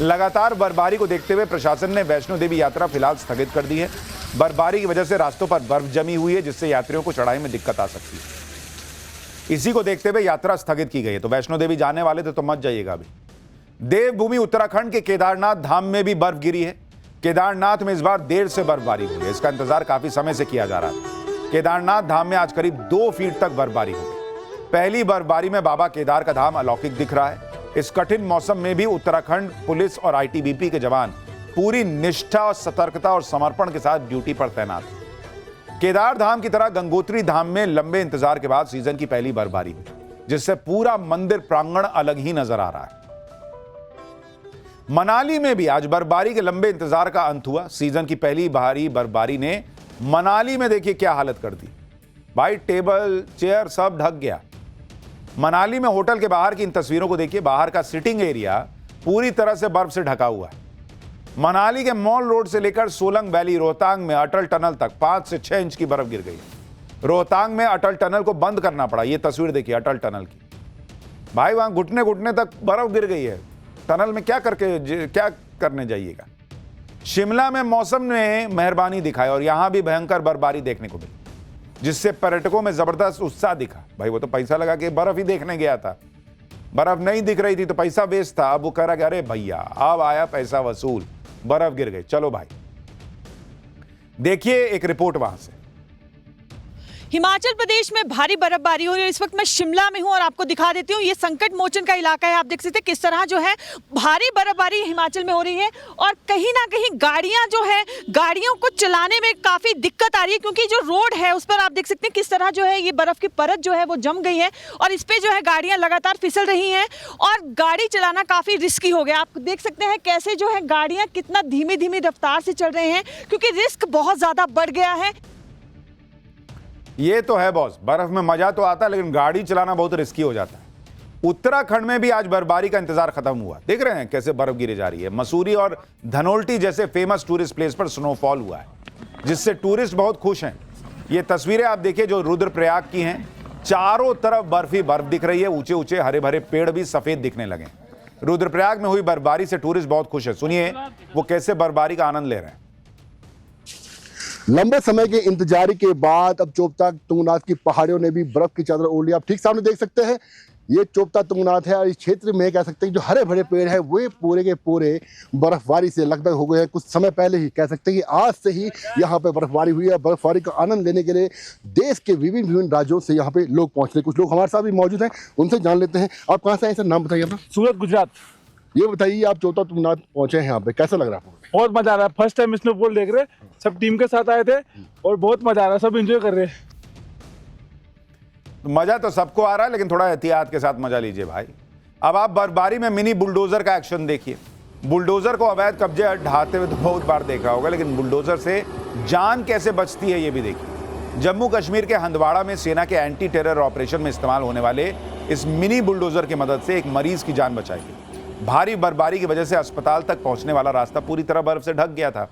लगातार बर्फबारी को देखते हुए प्रशासन ने वैष्णो देवी यात्रा फिलहाल स्थगित कर दी है। बर्फबारी की वजह से रास्तों पर बर्फ जमी हुई है, जिससे यात्रियों को चढ़ाई में दिक्कत आ सकती है। इसी को देखते हुए यात्रा स्थगित की गई है। तो वैष्णो देवी जाने वाले थे तो मत जाइएगा अभी। देवभूमि उत्तराखंड के केदारनाथ धाम में भी बर्फ गिरी है। केदारनाथ में इस बार देर से बर्फबारी हुई है, इसका इंतजार काफी समय से किया जा रहा है। केदारनाथ धाम में आज करीब 2 फीट तक बर्फबारी हुई। पहली बर्फबारी में बाबा केदार का धाम अलौकिक दिख रहा है। इस कठिन मौसम में भी उत्तराखंड पुलिस और आईटीबीपी के जवान पूरी निष्ठा और सतर्कता और समर्पण के साथ ड्यूटी पर तैनात हैं। केदार धाम की तरह गंगोत्री धाम में लंबे इंतजार के बाद सीजन की पहली बर्फबारी हुई, जिससे पूरा मंदिर प्रांगण अलग ही नजर आ रहा है। मनाली में भी आज बर्फबारी के लंबे इंतजार का अंत हुआ। सीजन की पहली भारी बर्फबारी ने मनाली में देखिए क्या हालत कर दी भाई, टेबल चेयर सब ढक गया। मनाली में होटल के बाहर की इन तस्वीरों को देखिए। बाहर का सिटिंग एरिया पूरी तरह से बर्फ से ढका हुआ है। मनाली के मॉल रोड से लेकर सोलंग वैली रोहतांग में अटल टनल तक 5 से 6 इंच की बर्फ गिर गई है। रोहतांग में अटल टनल को बंद करना पड़ा। ये तस्वीर देखिए अटल टनल की, भाई वहां घुटने घुटने तक बर्फ गिर गई है। टनल में क्या करने जाइएगा। शिमला में मौसम ने मेहरबानी दिखाई और यहां भी भयंकर बर्फबारी देखने को मिली, जिससे पर्यटकों में जबरदस्त उत्साह दिखा। भाई वो तो पैसा लगा के बर्फ ही देखने गया था, बर्फ नहीं दिख रही थी तो पैसा वेस्ट था। अब वो कह रहा कि अरे भैया अब आया पैसा वसूल, बर्फ गिर गई। चलो भाई देखिए एक रिपोर्ट वहां से। हिमाचल प्रदेश में भारी बर्फबारी हो रही है। इस वक्त मैं शिमला में हूं और आपको दिखा देती हूँ, ये संकट मोचन का इलाका है। आप देख सकते हैं किस तरह जो है भारी बर्फबारी हिमाचल में हो रही है और कहीं ना कहीं गाड़ियां जो है, गाड़ियों को चलाने में काफी दिक्कत आ रही है, क्योंकि जो रोड है उस पर आप देख सकते हैं किस तरह जो है ये बर्फ की परत जो है वो जम गई है और इस पे जो है गाड़ियां लगातार फिसल रही हैं और गाड़ी चलाना काफी रिस्की हो गया। आप देख सकते हैं कैसे जो है गाड़ियां कितना धीमी धीमी रफ्तार से चल रहे हैं, क्योंकि रिस्क बहुत ज्यादा बढ़ गया है। ये तो है बॉस, बर्फ में मजा तो आता है लेकिन गाड़ी चलाना बहुत रिस्की हो जाता है। उत्तराखंड में भी आज बर्फबारी का इंतजार खत्म हुआ। देख रहे हैं कैसे बर्फ गिरी जा रही है। मसूरी और धनोल्टी जैसे फेमस टूरिस्ट प्लेस पर स्नोफॉल हुआ है, जिससे टूरिस्ट बहुत खुश हैं। ये तस्वीरें आप देखिए जो रुद्रप्रयाग की हैं, चारों तरफ बर्फ ही बर्फ दिख रही है। ऊंचे ऊंचे हरे भरे पेड़ भी सफेद दिखने लगे। रुद्रप्रयाग में हुई बर्फबारी से टूरिस्ट बहुत खुश है। सुनिए वो कैसे बर्फबारी का आनंद ले रहे हैं। लंबे समय के इंतजार के बाद अब चोपता तुंगनाथ की पहाड़ियों ने भी बर्फ की चादर ओढ़ ली। आप ठीक सामने देख सकते हैं ये चोपता तुंगनाथ है और इस क्षेत्र में कह सकते हैं जो हरे भरे पेड़ है वो पूरे के पूरे बर्फबारी से लगभग हो गए हैं। कुछ समय पहले ही कह सकते हैं कि आज से ही यहाँ पे बर्फबारी हुई है। बर्फबारी का आनंद लेने के लिए देश के विभिन्न राज्यों से यहाँ पे लोग पहुँच रहे। कुछ लोग हमारे साथ भी मौजूद हैं, उनसे जान लेते हैं। आप कहाँ से आए सर, नाम बताइए अपना। सूरत, गुजरात। ये बताइए आप चोपता तुंगनाथ पहुंचे हैं, यहाँ पे कैसा लग रहा है आपको? बहुत मजा आ रहा है, फर्स्ट टाइम स्नोफॉल देख रहे, सब टीम के साथ आए थे और बहुत मजा आ रहा है, सब एंजॉय कर रहे हैं। मजा तो सबको आ रहा है लेकिन थोड़ा एहतियात के साथ मजा लीजिए भाई। अब आप बर्फबारी में मिनी बुलडोजर का एक्शन देखिए। बुलडोजर को अवैध कब्जे ढाते हुए तो बहुत बार देखा होगा, लेकिन बुलडोजर से जान कैसे बचती है ये भी देखिए। जम्मू कश्मीर के हंदवाड़ा में सेना के एंटी टेरर ऑपरेशन में इस्तेमाल होने वाले इस मिनी बुलडोजर की मदद से एक मरीज की जान बचाई गई। भारी बर्फबारी की वजह से अस्पताल तक पहुंचने वाला रास्ता पूरी तरह बर्फ से ढक गया था,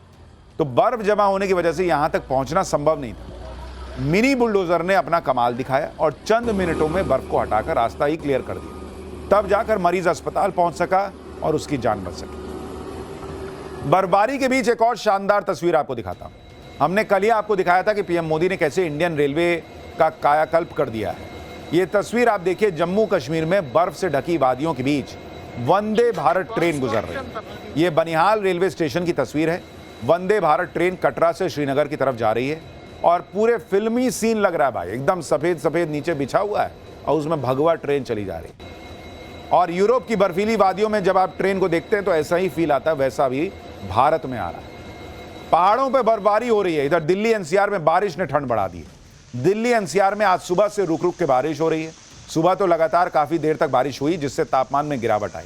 तो बर्फ जमा होने की वजह से यहां तक पहुंचना संभव नहीं था। मिनी बुलडोजर ने अपना कमाल दिखाया और चंद मिनटों में बर्फ को हटाकर रास्ता ही क्लियर कर दिया। तब जाकर मरीज अस्पताल पहुंच सका और उसकी जान बच सकी। बर्फबारी के बीच एक और शानदार तस्वीर आपको दिखाता हूं। हमने कल ही आपको दिखाया था कि पीएम मोदी ने कैसे इंडियन रेलवे का कायाकल्प कर दिया है। ये तस्वीर आप देखिए, जम्मू कश्मीर में बर्फ से ढकी वादियों के बीच वंदे भारत ट्रेन गुजर रही है। ये बनिहाल रेलवे स्टेशन की तस्वीर है। वंदे भारत ट्रेन कटरा से श्रीनगर की तरफ जा रही है और पूरे फिल्मी सीन लग रहा है भाई। एकदम सफेद सफेद नीचे बिछा हुआ है और उसमें भगवा ट्रेन चली जा रही है। और यूरोप की बर्फीली वादियों में जब आप ट्रेन को देखते हैं तो ऐसा ही फील आता है, वैसा भी भारत में आ रहा है। पहाड़ों पर बर्फबारी हो रही है। इधर दिल्ली एनसीआर में बारिश ने ठंड बढ़ा दी है। दिल्ली एनसीआर में आज सुबह से रुक रुक के बारिश हो रही है। सुबह तो लगातार काफी देर तक बारिश हुई, जिससे तापमान में गिरावट आई।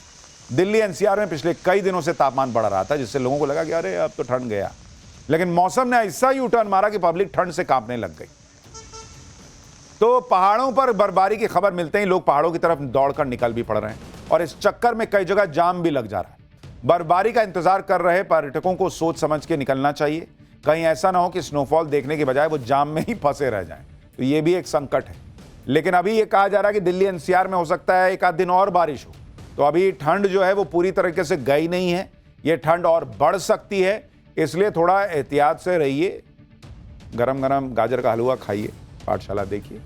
दिल्ली एनसीआर में पिछले कई दिनों से तापमान बढ़ रहा था, जिससे लोगों को लगा कि अरे अब तो ठंड गया, लेकिन मौसम ने ऐसा यू टर्न मारा कि पब्लिक ठंड से कांपने लग गई। तो पहाड़ों पर बर्फबारी की खबर मिलते ही लोग पहाड़ों की तरफ दौड़कर निकल भी पड़ रहे हैं और इस चक्कर में कई जगह जाम भी लग जा रहा है। बर्फबारी का इंतजार कर रहे पर्यटकों को सोच समझ के निकलना चाहिए, कहीं ऐसा ना हो कि स्नोफॉल देखने के बजाय वो जाम में ही फंसे रह जाएं। तो ये भी एक संकट है। लेकिन अभी ये कहा जा रहा है कि दिल्ली एनसीआर में हो सकता है एक आध दिन और बारिश हो, तो अभी ठंड जो है वो पूरी तरीके से गई नहीं है। ये ठंड और बढ़ सकती है, इसलिए थोड़ा एहतियात से रहिए। गरम गरम गाजर का हलवा खाइए, पाठशाला देखिए।